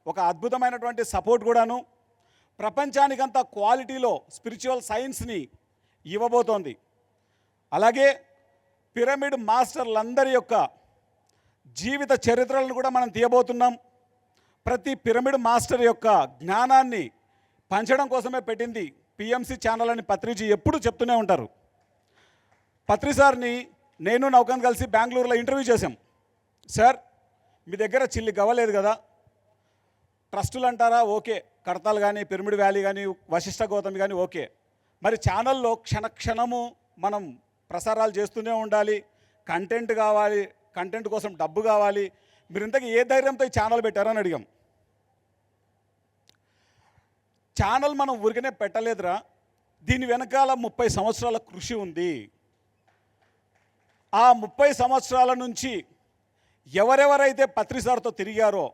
ఒక అద్భుతమైనటువంటి సపోర్ట్ కూడాను. ప్రపంచానికంత క్వాలిటీలో స్పిరిచువల్ సైన్స్ని ఇవ్వబోతోంది. అలాగే పిరమిడ్ మాస్టర్లందరి యొక్క జీవిత చరిత్రలను కూడా మనం తీయబోతున్నాం. ప్రతి పిరమిడ్ మాస్టర్ యొక్క జ్ఞానాన్ని పంచడం కోసమే పెట్టింది పిఎంసి ఛానల్ అని పత్రిజీ ఎప్పుడు చెప్తూనే ఉంటారు. పత్రి సార్ని నేను నౌకన్ కలిసి బెంగళూరులో ఇంటర్వ్యూ చేశాం. సార్, మీ దగ్గర చిల్లి గవ్వలేదు కదా, ట్రస్టులు అంటారా, ఓకే, కడతాలు కానీ పిరమిడ్ వ్యాలీ కానీ వశిష్ఠ గౌతమి కానీ ఓకే, మరి ఛానల్లో క్షణము మనం ప్రసారాలు చేస్తూనే ఉండాలి, కంటెంట్ కావాలి, కంటెంట్ కోసం డబ్బు కావాలి, మీరు ఇంతకీ ఏ ధైర్యంతో ఈ ఛానల్ పెట్టారని అడిగాం. ఛానల్ మనం ఊరికనే పెట్టలేదురా, దీని వెనకాల 30 సంవత్సరాల కృషి ఉంది. ఆ 30 సంవత్సరాల నుంచి ఎవరెవరైతే పత్రి సార్తో తిరిగారో,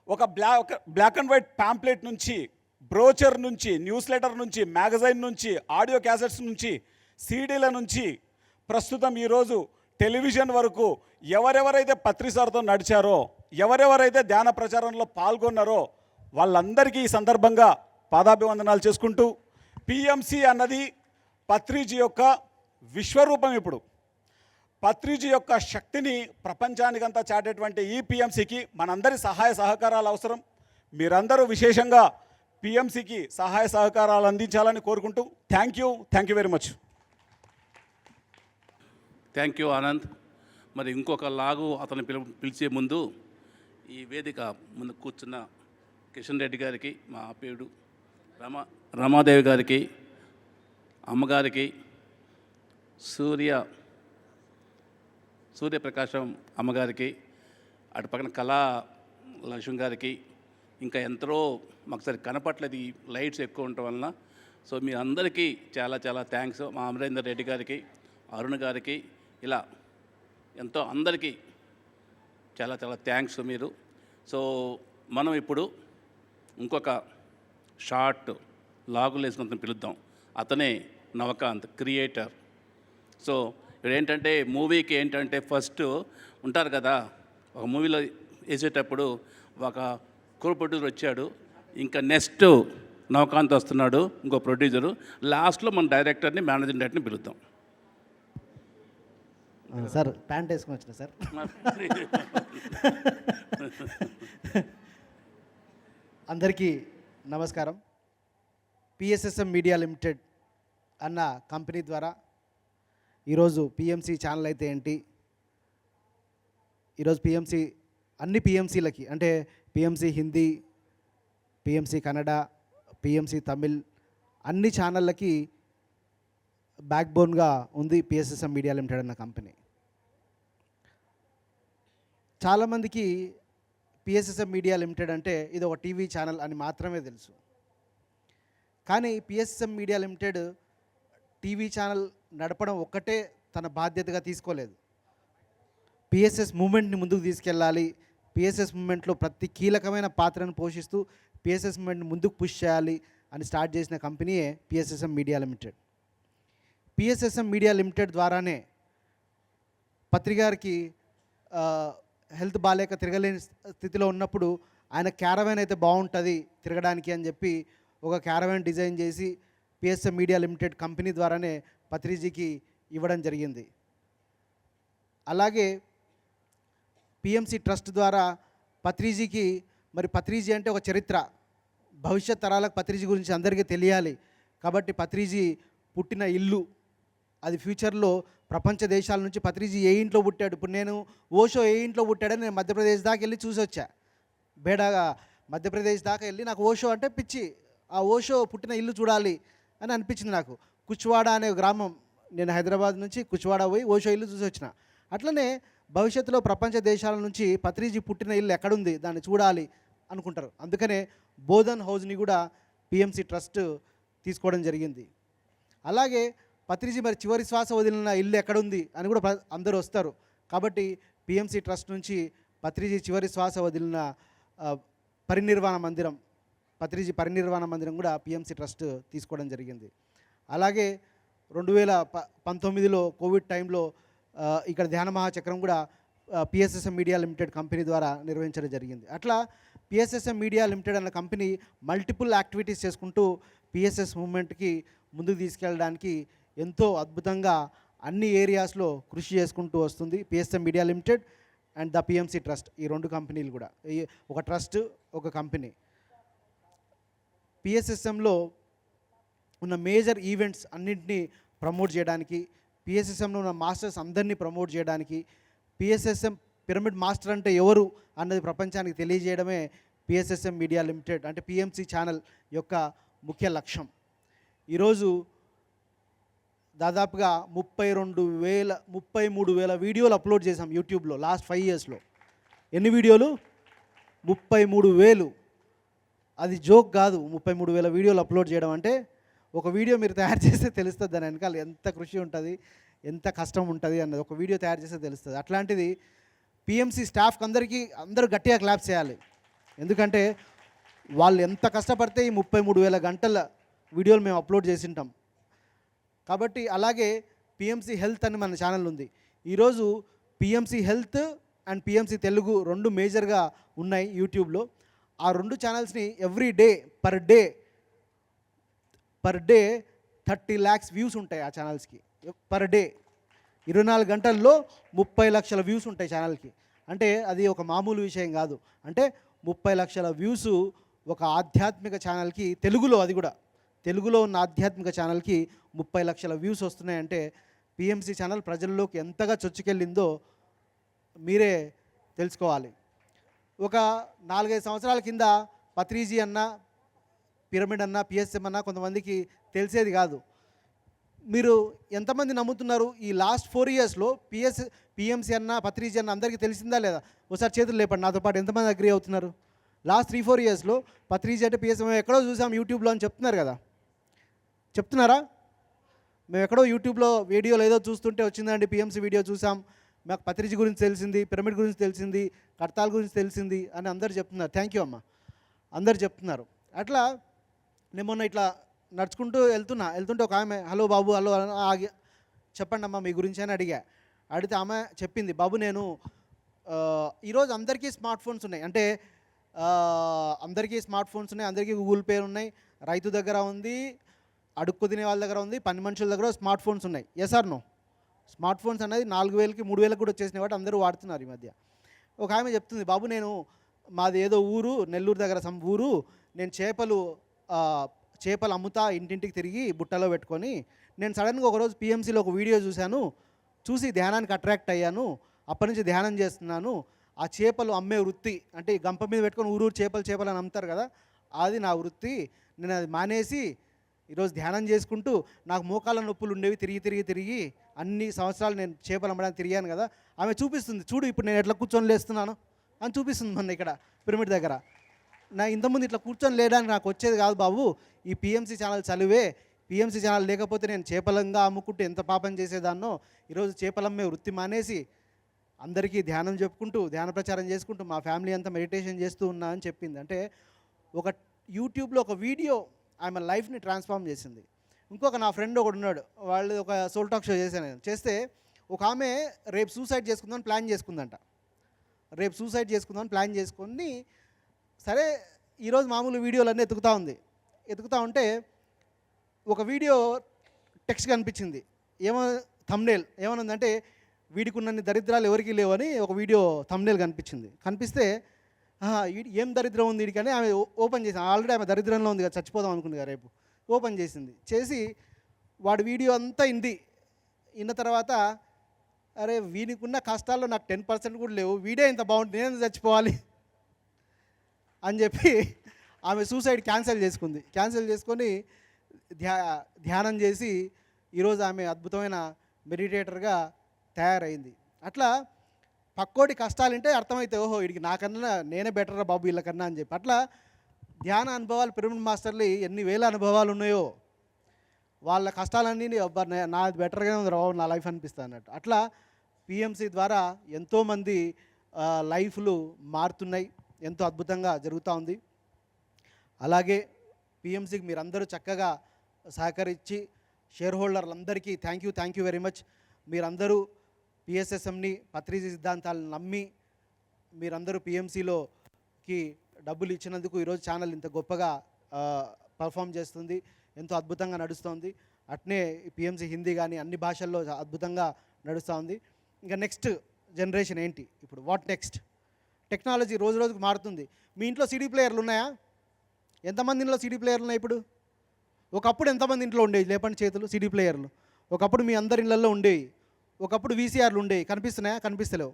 ఒక బ్లాక్ అండ్ వైట్ ప్యాంప్లెట్ నుంచి, బ్రోచర్ నుంచి, న్యూస్ లెటర్ నుంచి, మ్యాగజైన్ నుంచి, ఆడియో క్యాసెట్స్ నుంచి, సీడీల నుంచి ప్రస్తుతం ఈరోజు టెలివిజన్ వరకు ఎవరెవరైతే పత్రి సార్తో నడిచారో, ఎవరెవరైతే ధ్యాన ప్రచారంలో పాల్గొన్నారో వాళ్ళందరికీ ఈ సందర్భంగా పాదాభివందనాలు చేసుకుంటూ, పిఎంసి అన్నది పత్రిజీ యొక్క విశ్వరూపం. ఇప్పుడు పత్రిజీ యొక్క శక్తిని ప్రపంచానికంతా చాటేటువంటి ఈ పిఎంసికి మనందరి సహాయ సహకారాలు అవసరం. మీరందరూ విశేషంగా పిఎంసికి సహాయ సహకారాలు అందించాలని కోరుకుంటూ thank you very much. Thank you Anand. మరి ఇంకొక లాగు అతను పిలిచే ముందు ఈ వేదిక ముందు కూర్చున్న కిషన్ రెడ్డి గారికి, మా ఆప్యాయుడు రమాదేవి గారికి, అమ్మగారికి, సూర్యప్రకాశం అమ్మగారికి, అటు పక్కన కళా లక్ష్మి గారికి, ఇంకా ఎంతో మాకు సరి కనపట్లేదు ఈ లైట్స్ ఎక్కువ ఉండటం వలన. సో మీ అందరికీ చాలా చాలా థ్యాంక్స్. మా అమరేందర్ రెడ్డి గారికి, అరుణ్ గారికి, ఇలా ఎంతో అందరికీ చాలా చాలా థ్యాంక్స్ మీరు. సో మనం ఇప్పుడు ఇంకొక షార్ట్ లాగులు వేసుకుని పిలుద్దాం. అతనే నవకాంత్, క్రియేటర్. సో ఇప్పుడు ఏంటంటే మూవీకి ఏంటంటే ఫస్ట్ ఉంటారు కదా, ఒక మూవీలో వేసేటప్పుడు ఒక కో ప్రొడ్యూసర్ వచ్చాడు, ఇంకా నెక్స్ట్ నవకాంత్ వస్తున్నాడు, ఇంకో ప్రొడ్యూసరు, లాస్ట్లో మన డైరెక్టర్ని, మేనేజింగ్ డైరెక్టర్ని పిలుద్దాం. సార్ ప్యాంట్ వేసుకొని వచ్చిన సార్. అందరికీ నమస్కారం. పిఎస్ఎస్ఎం మీడియా లిమిటెడ్ అన్న కంపెనీ ద్వారా ఈరోజు పిఎంసి ఛానల్ అయితే ఏంటి, ఈరోజు పిఎంసి అన్ని పిఎంసీలకి అంటే PMC Hindi, PMC Kannada, PMC Tamil అన్ని ఛానళ్ళకి బ్యాక్ బోన్గా ఉంది పిఎస్ఎస్ఎం మీడియా లిమిటెడ్ అన్న కంపెనీ. చాలామందికి పిఎస్ఎస్ఎం మీడియా లిమిటెడ్ అంటే ఇది ఒక టీవీ ఛానల్ అని మాత్రమే తెలుసు. కానీ PSSM media limited TV channel నడపడం ఒక్కటే తన బాధ్యతగా తీసుకోలేదు. పిఎస్ఎస్ మూమెంట్ని ముందుకు తీసుకెళ్ళాలి, పిఎస్ఎస్ మూమెంట్లో ప్రతి కీలకమైన పాత్రను పోషిస్తూ పిఎస్ఎస్ మూమెంట్ని ముందుకు పుష్ చేయాలి అని స్టార్ట్ చేసిన కంపెనీయే PSSM media limited. PSSM media limited ద్వారానే పత్రిగారికి హెల్త్ బాగాలేక తిరగలేని స్థితిలో ఉన్నప్పుడు ఆయన క్యారవాన్ అయితే బాగుంటుంది తిరగడానికి అని చెప్పి ఒక క్యారవాన్ డిజైన్ చేసి పిఎస్ఎం మీడియా లిమిటెడ్ కంపెనీ ద్వారానే పత్రిజీకి ఇవ్వడం జరిగింది. అలాగే పిఎంసి ట్రస్ట్ ద్వారా పత్రిజీకి, మరి పత్రిజీ అంటే ఒక చరిత్ర, భవిష్యత్ తరాలకు పత్రిజీ గురించి అందరికీ తెలియాలి కాబట్టి పత్రిజీ పుట్టిన ఇల్లు అది ఫ్యూచర్లో ప్రపంచ దేశాల నుంచి పత్రిజీ ఏ ఇంట్లో పుట్టాడు, ఇప్పుడు నేను ఓషో ఏ ఇంట్లో పుట్టాడని నేను మధ్యప్రదేశ్ దాకా వెళ్ళి చూసి వచ్చా. బేడాగా మధ్యప్రదేశ్ దాకా వెళ్ళి నాకు ఓషో అంటే పిచ్చి, ఆ ఓషో పుట్టిన ఇల్లు చూడాలి అని అనిపించింది నాకు. కుచ్వాడ అనే గ్రామం, నేను హైదరాబాద్ నుంచి కుచ్వాడ పోయి ఓషో ఇల్లు చూసి వచ్చిన. అట్లనే భవిష్యత్తులో ప్రపంచ దేశాల నుంచి పత్రిజీ పుట్టిన ఇల్లు ఎక్కడుంది దాన్ని చూడాలి అనుకుంటారు. అందుకనే బోధన్ హౌస్ని కూడా పిఎంసి ట్రస్ట్ తీసుకోవడం జరిగింది. అలాగే పత్రిజీ మరి చివరి శ్వాస వదిలిన ఇల్లు ఎక్కడుంది అని కూడా అందరూ వస్తారు. కాబట్టి పిఎంసి ట్రస్ట్ నుంచి పత్రిజీ చివరి శ్వాస వదిలిన పరినిర్వాణ మందిరం, పత్రిజీ పరినిర్వాణ మందిరం కూడా పిఎంసి ట్రస్ట్ తీసుకోవడం జరిగింది. అలాగే 2019లో కోవిడ్ టైంలో ఇక్కడ ధ్యాన మహాచక్రం కూడా పిఎస్ఎస్ఎం మీడియా లిమిటెడ్ కంపెనీ ద్వారా నిర్వహించడం జరిగింది. అట్లా పిఎస్ఎస్ఎం మీడియా లిమిటెడ్ అన్న కంపెనీ మల్టిపుల్ యాక్టివిటీస్ చేసుకుంటూ పిఎస్ఎస్ మూవ్మెంట్కి ముందుకు తీసుకెళ్ళడానికి ఎంతో అద్భుతంగా అన్ని ఏరియాస్లో కృషి చేసుకుంటూ వస్తుంది. PSM media limited and the PMC trust, ఈ రెండు కంపెనీలు కూడా, ఒక ట్రస్ట్ ఒక కంపెనీ. పిఎస్ఎస్ఎంలో ఉన్న మేజర్ ఈవెంట్స్ అన్నింటినీ ప్రమోట్ చేయడానికి, పిఎస్ఎస్ఎంలో ఉన్న మాస్టర్స్ అందరినీ ప్రమోట్ చేయడానికి, పిఎస్ఎస్ఎం పిరమిడ్ మాస్టర్ అంటే ఎవరు అన్నది ప్రపంచానికి తెలియజేయడమే పిఎస్ఎస్ఎం మీడియా లిమిటెడ్ అంటే పిఎంసి ఛానల్ యొక్క ముఖ్య లక్ష్యం. ఈరోజు దాదాపుగా 33,000 వీడియోలు అప్లోడ్ చేశాం యూట్యూబ్లో లాస్ట్ 5 ఇయర్స్లో. ఎన్ని వీడియోలు? 33,000. అది జోక్ కాదు. 33,000 వీడియోలు అప్లోడ్ చేయడం అంటే, ఒక వీడియో మీరు తయారు చేస్తే తెలుస్తుంది దాని వెనకాల ఎంత కృషి ఉంటుంది, ఎంత కష్టం ఉంటుంది అన్నది ఒక వీడియో తయారు చేస్తే తెలుస్తుంది. అట్లాంటిది పిఎంసి స్టాఫ్కి అందరూ గట్టిగా క్లాప్స్ చేయాలి. ఎందుకంటే వాళ్ళు ఎంత కష్టపడితే ఈ 33,000 గంటల వీడియోలు మేము అప్లోడ్ చేసి ఉంటాం. కాబట్టి అలాగే పిఎంసి హెల్త్ అని మన ఛానల్ ఉంది. ఈరోజు PMC health and PMC Telugu రెండు మేజర్గా ఉన్నాయి యూట్యూబ్లో. ఆ రెండు ఛానల్స్ని every day per day 30 lakhs views ఉంటాయి ఆ ఛానల్స్కి. పర్ డే 24 గంటల్లో 30 లక్షల వ్యూస్ ఉంటాయి ఛానల్కి. అంటే అది ఒక మామూలు విషయం కాదు. అంటే 30 లక్షల వ్యూస్ ఒక ఆధ్యాత్మిక ఛానల్కి, తెలుగులో, అది కూడా తెలుగులో ఉన్న ఆధ్యాత్మిక ఛానల్కి 30 లక్షల వ్యూస్ వస్తున్నాయంటే పిఎంసి ఛానల్ ప్రజల్లోకి ఎంతగా చొచ్చుకెళ్ళిందో మీరే తెలుసుకోవాలి. ఒక 4-5 సంవత్సరాల కింద పత్రిజీ అన్న, పిరమిడ్ అన్న, పిఎస్ఎం అన్న కొంతమందికి తెలిసేది కాదు. మీరు ఎంతమంది నమ్ముతున్నారు ఈ లాస్ట్ 4 ఇయర్స్లో పిఎంసి అన్న, పత్రిజీ అన్న అందరికీ తెలిసిందా లేదా? ఒకసారి చేతులు లేపండి నాతో పాటు. ఎంతమంది అగ్రీ అవుతున్నారు? లాస్ట్ 3-4 ఇయర్స్లో పత్రిజీ అంటే పిఎస్ఎం ఎక్కడో చూసాం యూట్యూబ్లో అని చెప్తున్నారు కదా, చెప్తున్నారా? మేము ఎక్కడో యూట్యూబ్లో వీడియోలో ఏదో చూస్తుంటే వచ్చిందండి పిఎంసి వీడియో చూసాం, మాకు పత్రిజీ గురించి తెలిసింది, పిరమిడ్ గురించి తెలిసింది, కర్తాల గురించి తెలిసింది అని అందరు చెప్తున్నారు. థ్యాంక్ యూ అమ్మ, అందరు చెప్తున్నారు. అట్లా నేను మొన్న ఇట్లా నడుచుకుంటూ వెళ్తుంటే ఒక ఆమె, హలో బాబు, హలో ఆగి, చెప్పండి అమ్మ మీ గురించి అని అడిగితే ఆమె చెప్పింది, బాబు నేను ఈరోజు అందరికీ స్మార్ట్ ఫోన్స్ ఉన్నాయి, అంటే అందరికీ స్మార్ట్ ఫోన్స్ ఉన్నాయి, అందరికీ గూగుల్ పే ఉన్నాయి, రైతు దగ్గర ఉంది, అడుక్కు తినే వాళ్ళ దగ్గర ఉంది, పని మనుషుల దగ్గర స్మార్ట్ ఫోన్స్ ఉన్నాయి. Yes or no? Smart phones అనేది 4,000కి 3,000కి కూడా వచ్చేసినాయి వాటి అందరూ వాడుతున్నారు ఈ మధ్య. ఒక ఆమె చెప్తుంది, బాబు నేను మాది ఏదో ఊరు, నెల్లూరు దగ్గర ఊరు, నేను చేపలు అమ్ముతా, ఇంటింటికి తిరిగి బుట్టలో పెట్టుకొని, నేను సడన్గా ఒకరోజు పిఎంసీలో ఒక వీడియో చూసి ధ్యానానికి అట్రాక్ట్ అయ్యాను, అప్పటి నుంచి ధ్యానం చేస్తున్నాను. ఆ చేపలు అమ్మే వృత్తి, అంటే ఈ గంప మీద పెట్టుకొని ఊరూరు చేపలు అని అమ్ముతారు కదా, అది నా వృత్తి. నేను అది మానేసి ఈరోజు ధ్యానం చేసుకుంటూ, నాకు మోకాళ్ళ నొప్పులు ఉండేవి, తిరిగి అన్ని సంవత్సరాలు నేను చేపలు అమ్మడానికి తిరిగాను కదా. ఆమె చూపిస్తుంది, చూడు ఇప్పుడు నేను ఎట్లా కూర్చొని లేస్తున్నాను అని చూపిస్తుంది. మొన్న ఇక్కడ పిరమిడ్ దగ్గర నా ఇంతకుముందు ఇట్లా కూర్చొని లేడానికి నాకు వచ్చేది కాదు బాబు, ఈ పిఎంసి ఛానల్ చదివే. పిఎంసి ఛానల్ లేకపోతే నేను చేపలంగా అమ్ముకుంటూ ఎంత పాపం చేసేదాన్నో, ఈరోజు చేపలమ్మే వృత్తి మానేసి అందరికీ ధ్యానం చెప్పుకుంటూ, ధ్యాన ప్రచారం చేసుకుంటూ, మా ఫ్యామిలీ అంతా మెడిటేషన్ చేస్తూ ఉన్నా అని చెప్పింది. అంటే ఒక యూట్యూబ్లో ఒక వీడియో ఆమె లైఫ్ని ట్రాన్స్ఫార్మ్ చేసింది. ఇంకొక నా ఫ్రెండ్ ఒకడు ఉన్నాడు, వాళ్ళు ఒక సోల్ టాక్ షో చేస్తే ఒక ఆమె రేపు సూసైడ్ చేసుకుందామని ప్లాన్ చేసుకుందంట. రేపు సూసైడ్ చేసుకుందామని ప్లాన్ చేసుకొని, సరే ఈరోజు మామూలు వీడియోలన్నీ ఎతుకుతూ ఉంటే ఒక వీడియో టెక్స్ట్ కనిపించింది. థంబ్నెయిల్ ఏమనుందంటే, వీడికి ఉన్నన్ని దరిద్రాలు ఎవరికి లేవని ఒక వీడియో థంబ్నెయిల్ కనిపిస్తే ఏం దరిద్రం ఉంది వీడికి అని ఆమె ఓపెన్ చేసి, ఆల్రెడీ ఆమె దరిద్రంలో ఉంది కదా, చచ్చిపోదాం అనుకుంది కదా, రేపు ఓపెన్ చేసి వాడి వీడియో అంతా ఇన్న తర్వాత, అరే వీనికున్న కష్టాల్లో నాకు 10% కూడా లేవు, వీడే ఇంత బాగుంటుంది, నేను చచ్చిపోవాలి అని చెప్పి ఆమె సూసైడ్ క్యాన్సిల్ చేసుకొని ధ్యానం చేసి ఈరోజు ఆమె అద్భుతమైన మెడిటేటర్గా తయారైంది. అట్లా పక్కోడి కష్టాలంటే అర్థమైతే, ఓహో వీడికి నాకన్నా నేనే బెటర్రా బాబు వీళ్ళకన్నా అని చెప్పి. అట్లా ధ్యాన అనుభవాలు, పిరమిడ్ మాస్టర్లు ఎన్ని వేల అనుభవాలు ఉన్నాయో, వాళ్ళ కష్టాలన్నీ నాది బెటర్గానే ఉంది బాబు నా లైఫ్ అనిపిస్తుంది అన్నట్టు. అట్లా పిఎంసి ద్వారా ఎంతోమంది లైఫ్లు మారుతున్నాయి, ఎంతో అద్భుతంగా జరుగుతూ ఉంది. అలాగే పిఎంసికి మీరందరూ చక్కగా సహకరించి షేర్ హోల్డర్లందరికీ థ్యాంక్ యూ వెరీ మచ్. మీరందరూ పిఎస్ఎస్ఎంని పత్రిజీ సిద్ధాంతాలను నమ్మి మీరందరూ పిఎంసిలోకి డబ్బులు ఇచ్చినందుకు ఈరోజు ఛానల్ ఇంత గొప్పగా పర్ఫామ్ చేస్తుంది, ఎంతో అద్భుతంగా నడుస్తుంది. అట్నే పిఎంసి హిందీ కానీ అన్ని భాషల్లో అద్భుతంగా నడుస్తూ ఉంది. ఇంకా నెక్స్ట్ జనరేషన్ ఏంటి, ఇప్పుడు వాట్ నెక్స్ట్? టెక్నాలజీ రోజు రోజుకు మారుతుంది. మీ ఇంట్లో సీడీ ప్లేయర్లు ఉన్నాయా? ఎంతమంది ఇంట్లో సీడీ ప్లేయర్లు ఉన్నాయి ఇప్పుడు? ఒకప్పుడు ఎంతమంది ఇంట్లో ఉండేవి? లేపండి చేతులు. సీడీ ప్లేయర్లు ఒకప్పుడు మీ అందరి ఇళ్ళల్లో ఉండేవి. ఒకప్పుడు వీసీఆర్లు ఉండేవి. కనిపిస్తున్నాయా? కనిపిస్తలేవు.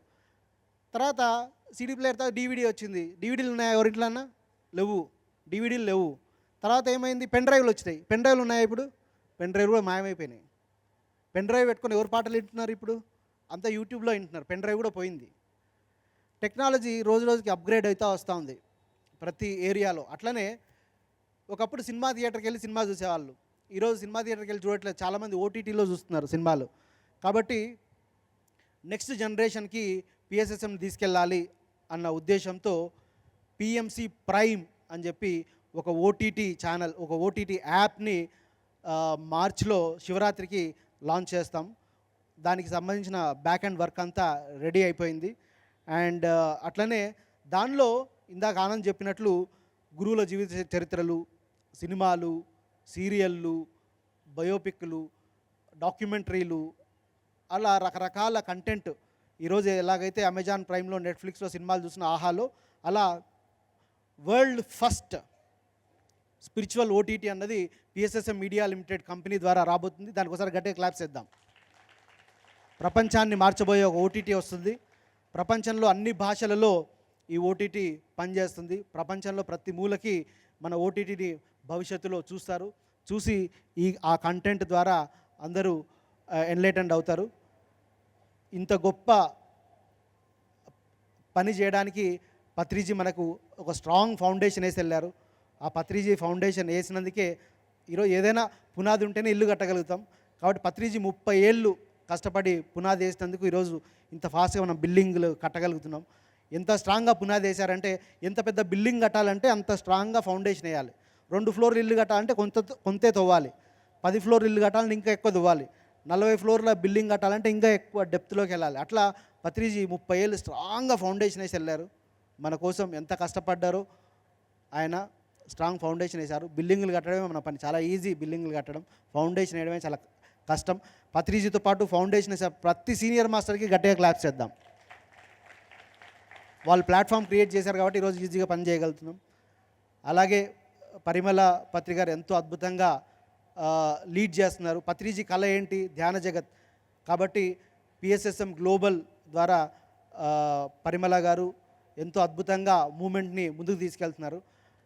తర్వాత సీడీ ప్లేయర్ తర్వాత డీవీడీ వచ్చింది. డీవీడీలు ఉన్నాయా ఎవరింట్లో అన్నా? లేవు. డీవీడీలు లేవు. తర్వాత ఏమైంది? పెన్ డ్రైవ్లు వచ్చినాయి. పెన్ డ్రైవ్లు ఉన్నాయా ఇప్పుడు? పెన్ డ్రైవ్ కూడా మాయమైపోయినాయి. పెన్ డ్రైవ్ పెట్టుకొని ఎవరు పాటలు వింటున్నారు ఇప్పుడు? అంతా యూట్యూబ్లో వింటున్నారు. పెన్ డ్రైవ్ కూడా పోయింది. టెక్నాలజీ రోజు రోజుకి అప్గ్రేడ్ అవుతూ వస్తూ ఉంది ప్రతి ఏరియాలో. అట్లనే ఒకప్పుడు సినిమా థియేటర్కి వెళ్ళి సినిమా చూసేవాళ్ళు. ఈరోజు సినిమా థియేటర్కి వెళ్ళి చూడట్లేదు, చాలామంది ఓటీటీలో చూస్తున్నారు సినిమాలు. కాబట్టి నెక్స్ట్ జనరేషన్కి పిఎస్ఎస్ఎంని తీసుకెళ్ళాలి అన్న ఉద్దేశంతో పిఎంసి ప్రైమ్ అని చెప్పి ఒక ఓటీటీ ఛానల్, ఒక ఓటీటీ యాప్ని మార్చ్లో శివరాత్రికి లాంచ్ చేస్తాం. దానికి సంబంధించిన బ్యాక్ అండ్ వర్క్ అంతా రెడీ అయిపోయింది. అండ్ అట్లనే దానిలో ఇందాక ఆనంద్ చెప్పినట్లు గురువుల జీవిత చరిత్రలు, సినిమాలు, సీరియళ్ళు, బయోపిక్లు, డాక్యుమెంటరీలు, అలా రకరకాల కంటెంట్ ఈరోజు ఎలాగైతే అమెజాన్ ప్రైమ్లో, నెట్ఫ్లిక్స్లో సినిమాలు చూసిన ఆహాలో, అలా వరల్డ్ ఫస్ట్ స్పిరిచువల్ ఓటీటీ అన్నది పిఎస్ఎస్ఎం మీడియా లిమిటెడ్ కంపెనీ ద్వారా రాబోతుంది. దానికోసారి గట్టిగా క్లాప్స్ ఇద్దాం. ప్రపంచాన్ని మార్చబోయే ఒక ఓటీటీ వస్తుంది. ప్రపంచంలో అన్ని భాషలలో ఈ ఓటీటీ పనిచేస్తుంది. ప్రపంచంలో ప్రతి మూలకి మన ఓటీటీని భవిష్యత్తులో చూస్తారు. చూసి ఆ కంటెంట్ ద్వారా అందరూ ఎన్లైటెండ్ అవుతారు. ఇంత గొప్ప పని చేయడానికి పత్రిజీ మనకు ఒక స్ట్రాంగ్ ఫౌండేషన్ వేసి వెళ్ళారు. ఆ పత్రిజీ ఫౌండేషన్ వేసినందుకే ఈరోజు ఏదైనా పునాది ఉంటేనే ఇల్లు కట్టగలుగుతాం. కాబట్టి పత్రిజీ 30 ఏళ్ళు కష్టపడి పునాది వేసినందుకు ఈరోజు ఇంత ఫాస్ట్గా మనం బిల్డింగ్లు కట్టగలుగుతున్నాం. ఎంత స్ట్రాంగ్గా పునాది వేశారంటే, ఎంత పెద్ద బిల్డింగ్ కట్టాలంటే అంత స్ట్రాంగ్గా ఫౌండేషన్ వేయాలి. 2 ఫ్లోర్లు ఇల్లు కట్టాలంటే కొంతే తవ్వాలి. 10 ఫ్లోర్లు ఇల్లు కట్టాలంటే ఇంకా ఎక్కువ తవ్వాలి. 40 ఫ్లోర్ల బిల్డింగ్ కట్టాలంటే ఇంకా ఎక్కువ డెప్త్లోకి వెళ్ళాలి. అట్లా పత్రిజీ 30 ఏళ్ళు స్ట్రాంగ్గా ఫౌండేషన్ వేసి వెళ్ళారు. మన కోసం ఎంత కష్టపడ్డారో ఆయన స్ట్రాంగ్ ఫౌండేషన్ వేశారు. బిల్డింగ్లు కట్టడమే మన పని, చాలా ఈజీ. బిల్డింగ్లు కట్టడం, ఫౌండేషన్ వేయడమే చాలా కష్టం. పత్రిజీతో పాటు ఫౌండేషన్ వేసే ప్రతి సీనియర్ మాస్టర్కి గట్టిగా క్లాప్స్ చేద్దాం. వాళ్ళు ప్లాట్ఫామ్ క్రియేట్ చేశారు కాబట్టి ఈరోజు ఈజీగా పని చేయగలుగుతున్నాం. అలాగే పరిమళ పత్రి గారు ఎంతో అద్భుతంగా లీడ్ చేస్తున్నారు. పత్రిజీ కళ ఏంటి? ధ్యాన జగత్. కాబట్టి పిఎస్ఎస్ఎం గ్లోబల్ ద్వారా పరిమళ గారు ఎంతో అద్భుతంగా మూమెంట్ని ముందుకు తీసుకెళ్తున్నారు.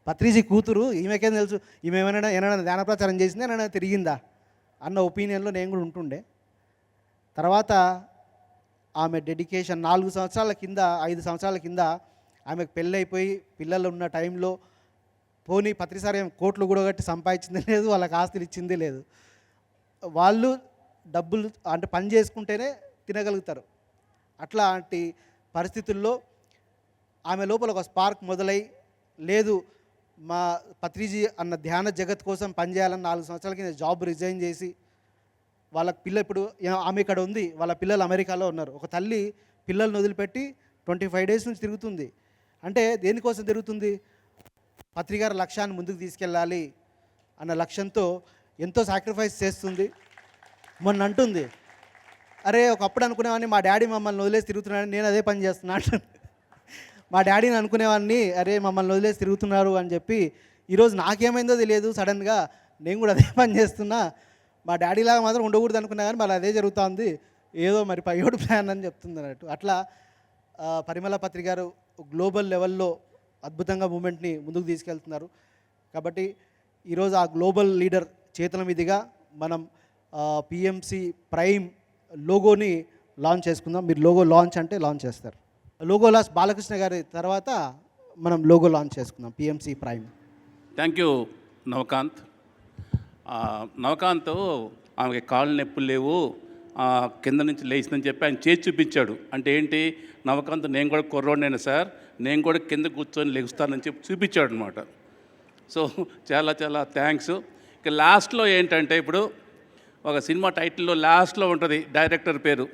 పత్రిజీ కూతురు, ఈమెకేం తెలుసు, ఈమె ఏమైనా ధ్యాన ప్రచారం చేసిందా, ఏమైనా తిరిగిందా అన్న ఒపీనియన్లో నేను కూడా ఉంటుండే. తర్వాత ఆమె డెడికేషన్ 4 సంవత్సరాల కింద, 5 సంవత్సరాల కింద ఆమెకు పెళ్ళైపోయి పిల్లలు ఉన్న టైంలో పోనీ పత్రిసారి ఏం కోట్లు కూడా కట్టి సంపాదించింది లేదు, వాళ్ళకి ఆస్తులు ఇచ్చింది లేదు. వాళ్ళు డబ్బులు అంటే పని చేసుకుంటేనే తినగలుగుతారు. అట్లాంటి పరిస్థితుల్లో ఆమె లోపల ఒక స్పార్క్ మొదలై, లేదు మా పత్రిజీ అన్న ధ్యాన జగత్ కోసం పనిచేయాలని 4 సంవత్సరాల కింద జాబ్ రిజైన్ చేసి, వాళ్ళ ఇప్పుడు ఆమె ఇక్కడ ఉంది, వాళ్ళ పిల్లలు అమెరికాలో ఉన్నారు. ఒక తల్లి పిల్లల్ని వదిలిపెట్టి 25 డేస్ నుంచి తిరుగుతుంది. అంటే దేనికోసం తిరుగుతుంది? పత్రికార లక్ష్యాన్ని ముందుకు తీసుకెళ్ళాలి అన్న లక్ష్యంతో ఎంతో సాక్రిఫైస్ చేస్తుంది. మొన్న అంటుంది, అరే ఒకప్పుడు అనుకునేవాడిని మా డాడీ మమ్మల్ని వదిలేసి తిరుగుతున్నాడని, నేను అదే పని చేస్తున్నాను. మా డాడీని అనుకునేవాడిని, అరే మమ్మల్ని వదిలేసి తిరుగుతున్నారు అని చెప్పి, ఈరోజు నాకేమైందో తెలియదు, సడన్గా నేను కూడా అదే పని చేస్తున్నా. మా డాడీలాగా మాత్రం ఉండకూడదు అనుకున్నా కానీ మళ్ళీ అదే జరుగుతుంది, ఏదో మరి పయ్యోడు ప్లాన్ అని చెప్తుంది అన్నట్టు. అట్లా పరిమళ పత్రి గారు గ్లోబల్ లెవెల్లో అద్భుతంగా మూమెంట్ని ముందుకు తీసుకెళ్తున్నారు. కాబట్టి ఈరోజు ఆ గ్లోబల్ లీడర్ చేతుల మీదుగా మనం పిఎంసి ప్రైమ్ లోగోని లాంచ్ చేసుకుందాం. మీరు లోగో లాంచ్ అంటే లాంచ్ చేస్తారు. లోగో లాంచ్ బాలకృష్ణ గారి తర్వాత మనం లోగో లాంచ్ చేసుకుందాం PMC prime. Thank you Navakanth. Navakanth ఆమెకి కాళ్ళు నొప్పులు లేవు, కింద నుంచి లేచిందని చెప్పి ఆయన చేసి చూపించాడు. అంటే ఏంటి, నవకాంత్ నేను కూడా కుర్రోడినైనా సార్, నేను కూడా కింద కూర్చొని లెగుస్తానని చెప్పి చూపించాడు అనమాట. సో చాలా చాలా థ్యాంక్స్. ఇక లాస్ట్లో ఏంటంటే, ఇప్పుడు ఒక సినిమా టైటిల్లో లాస్ట్లో ఉంటుంది డైరెక్టర్ పేరు.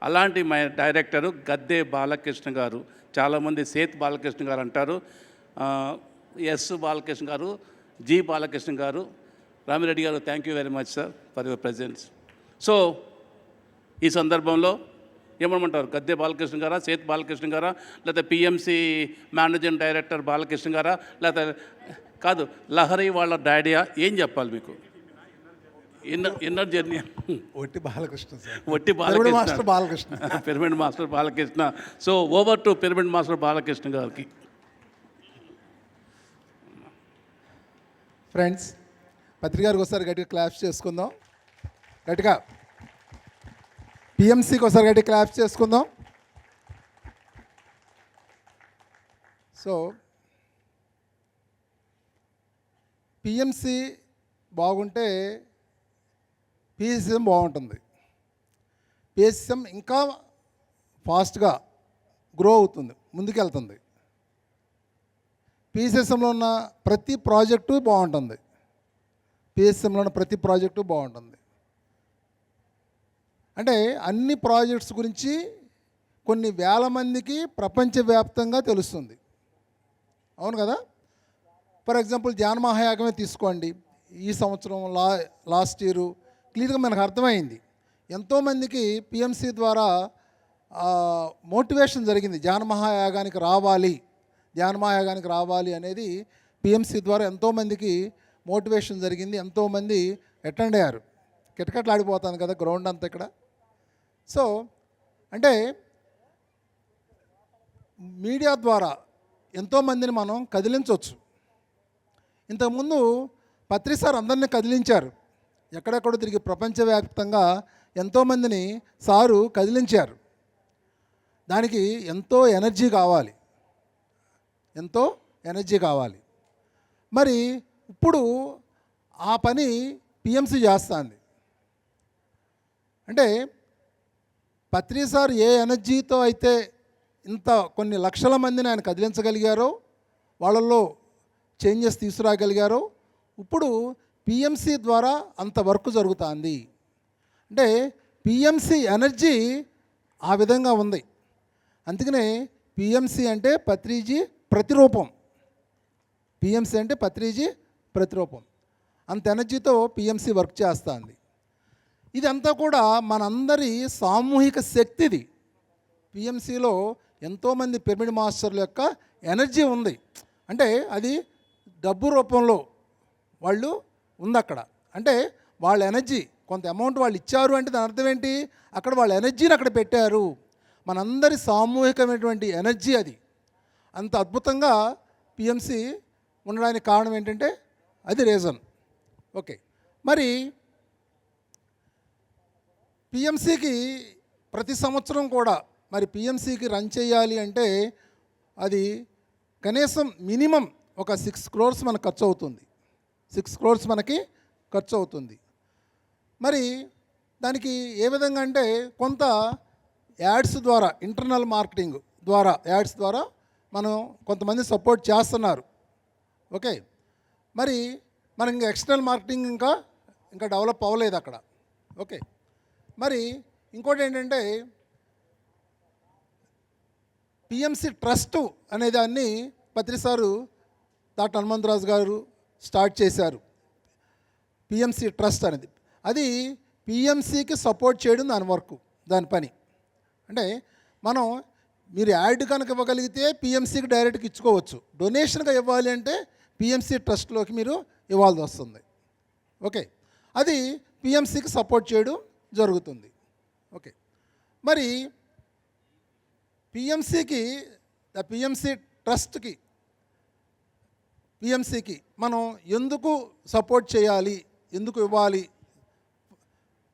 అలాంటి మా డైరెక్టరు గద్దే బాలకృష్ణ గారు. చాలామంది సేత్ బాలకృష్ణ గారు అంటారు, ఎస్ బాలకృష్ణ గారు, జి బాలకృష్ణ గారు, రామిరెడ్డి గారు. Thank you very much sir for your presence. So ఈ సందర్భంలో ఏమనమంటారు, గద్దే బాలకృష్ణ గారా, సేత్ బాలకృష్ణ గారా, లేకపోతే పిఎంసి మేనేజింగ్ డైరెక్టర్ బాలకృష్ణ గారా, లేకపోతే కాదు లహరి వాళ్ళ డాడీయా, ఏం చెప్పాలి మీకు? ఇన్నర్ జర్నీ ఒట్టి బాలకృష్ణ సార్. ఒట్టి pyramid master Balakrishna. Pyramid master Balakrishna. So over to pyramid master Balakrishna గారికి. ఫ్రెండ్స్, పత్రిక గారికి ఒకసారి గట్టిగా క్లాప్స్ చేసుకుందాం. గట్టిగా పిఎంసికి ఒకసారి గట్టిగా క్లాప్స్ చేసుకుందాం. సో పిఎంసి బాగుంటే పిఎస్సిఎం బాగుంటుంది. పిఎస్సిఎం ఇంకా ఫాస్ట్గా గ్రో అవుతుంది, ముందుకెళ్తుంది. పిఎస్సిఎంలో ఉన్న ప్రతి ప్రాజెక్టు బాగుంటుంది. పిఎస్సిఎంలో ఉన్న ప్రతి ప్రాజెక్టు బాగుంటుంది. అంటే అన్ని ప్రాజెక్ట్స్ గురించి కొన్ని వేల మందికి ప్రపంచవ్యాప్తంగా తెలుస్తుంది. అవును కదా? ఫర్ ఎగ్జాంపుల్ ధ్యాన మహాయాగమే తీసుకోండి. ఈ సంవత్సరం లాస్ట్ ఇయర్ క్లియర్గా మనకు అర్థమైంది. ఎంతోమందికి పిఎంసి ద్వారా మోటివేషన్ జరిగింది, ధ్యాన మహాయాగానికి రావాలి, ధ్యాన మహాయాగానికి రావాలి అనేది పిఎంసి ద్వారా ఎంతోమందికి మోటివేషన్ జరిగింది. ఎంతోమంది అటెండ్ అయ్యారు. కిటకట్లాడిపోతాను కదా గ్రౌండ్ అంతా ఇక్కడ. సో అంటే మీడియా ద్వారా ఎంతోమందిని మనం కదిలించవచ్చు. ఇంతకుముందు పత్రి సార్ అందరినీ కదిలించారు. ఎక్కడెక్కడో తిరిగి ప్రపంచవ్యాప్తంగా ఎంతోమందిని సారు కదిలించారు. దానికి ఎంతో ఎనర్జీ కావాలి, ఎంతో ఎనర్జీ కావాలి. మరి ఇప్పుడు ఆ పని పిఎంసి చేస్తుంది. అంటే పత్రి సార్ ఏ ఎనర్జీతో అయితే ఇంత కొన్ని లక్షల మందిని ఆయన కదిలించగలిగారో, వాళ్ళల్లో చేంజెస్ తీసుకురాగలిగారో, ఇప్పుడు పిఎంసి ద్వారా అంత వర్క్ జరుగుతుంది. అంటే పిఎంసి ఎనర్జీ ఆ విధంగా ఉంది. అందుకనే పిఎంసి అంటే పత్రిజీ ప్రతిరూపం. పిఎంసి అంటే పత్రిజీ ప్రతిరూపం. అంత ఎనర్జీతో పిఎంసి వర్క్ చేస్తుంది. ఇదంతా కూడా మనందరి సామూహిక శక్తిది. పిఎంసిలో ఎంతోమంది పిరమిడ్ మాస్టర్ల యొక్క ఎనర్జీ ఉంది. అంటే అది డబ్బు రూపంలో వాళ్ళు ఉంది అక్కడ. అంటే వాళ్ళ ఎనర్జీ కొంత అమౌంట్ వాళ్ళు ఇచ్చారు అంటే దాని అర్థం ఏంటి, అక్కడ వాళ్ళ ఎనర్జీని అక్కడ పెట్టారు. మనందరి సామూహికమైనటువంటి ఎనర్జీ అది. అంత అద్భుతంగా పిఎంసి ఉండడానికి కారణం ఏంటంటే అది రీజన్. ఓకే, మరి పిఎంసికి ప్రతి సంవత్సరం కూడా మరి పిఎంసికి రన్ చేయాలి అంటే అది కనీసం మినిమం ఒక 6 crores మనకు ఖర్చు అవుతుంది. 6 crores మనకి ఖర్చు అవుతుంది. మరి దానికి ఏ విధంగా అంటే కొంత యాడ్స్ ద్వారా, ఇంటర్నల్ మార్కెటింగ్ ద్వారా, యాడ్స్ ద్వారా మనం కొంతమంది సపోర్ట్ చేస్తున్నారు. ఓకే, మరి మనం ఇంకా ఎక్స్టర్నల్ మార్కెటింగ్ ఇంకా డెవలప్ అవ్వలేదు అక్కడ. ఓకే, మరి ఇంకోటి ఏంటంటే పిఎంసి ట్రస్ట్ అనే దాన్ని పత్రి సారు డాక్టర్ హనుమంతరాజు గారు స్టార్ట్ చేశారు. పిఎంసి ట్రస్ట్ అనేది అది పిఎంసికి సపోర్ట్ చేయడం దాని వర్క్, దాని పని. అంటే మనం మీరు యాడ్ కనుక ఇవ్వగలిగితే పిఎంసికి డైరెక్ట్గా ఇచ్చుకోవచ్చు. డొనేషన్గా ఇవ్వాలి అంటే పిఎంసి ట్రస్ట్లోకి మీరు ఇవ్వాల్సి వస్తుంది. ఓకే, అది పిఎంసికి సపోర్ట్ చేయడం జరుగుతుంది. ఓకే, మరి పిఎంసికి పిఎంసి ట్రస్ట్కి పిఎంసికి మనం ఎందుకు సపోర్ట్ చేయాలి, ఎందుకు ఇవ్వాలి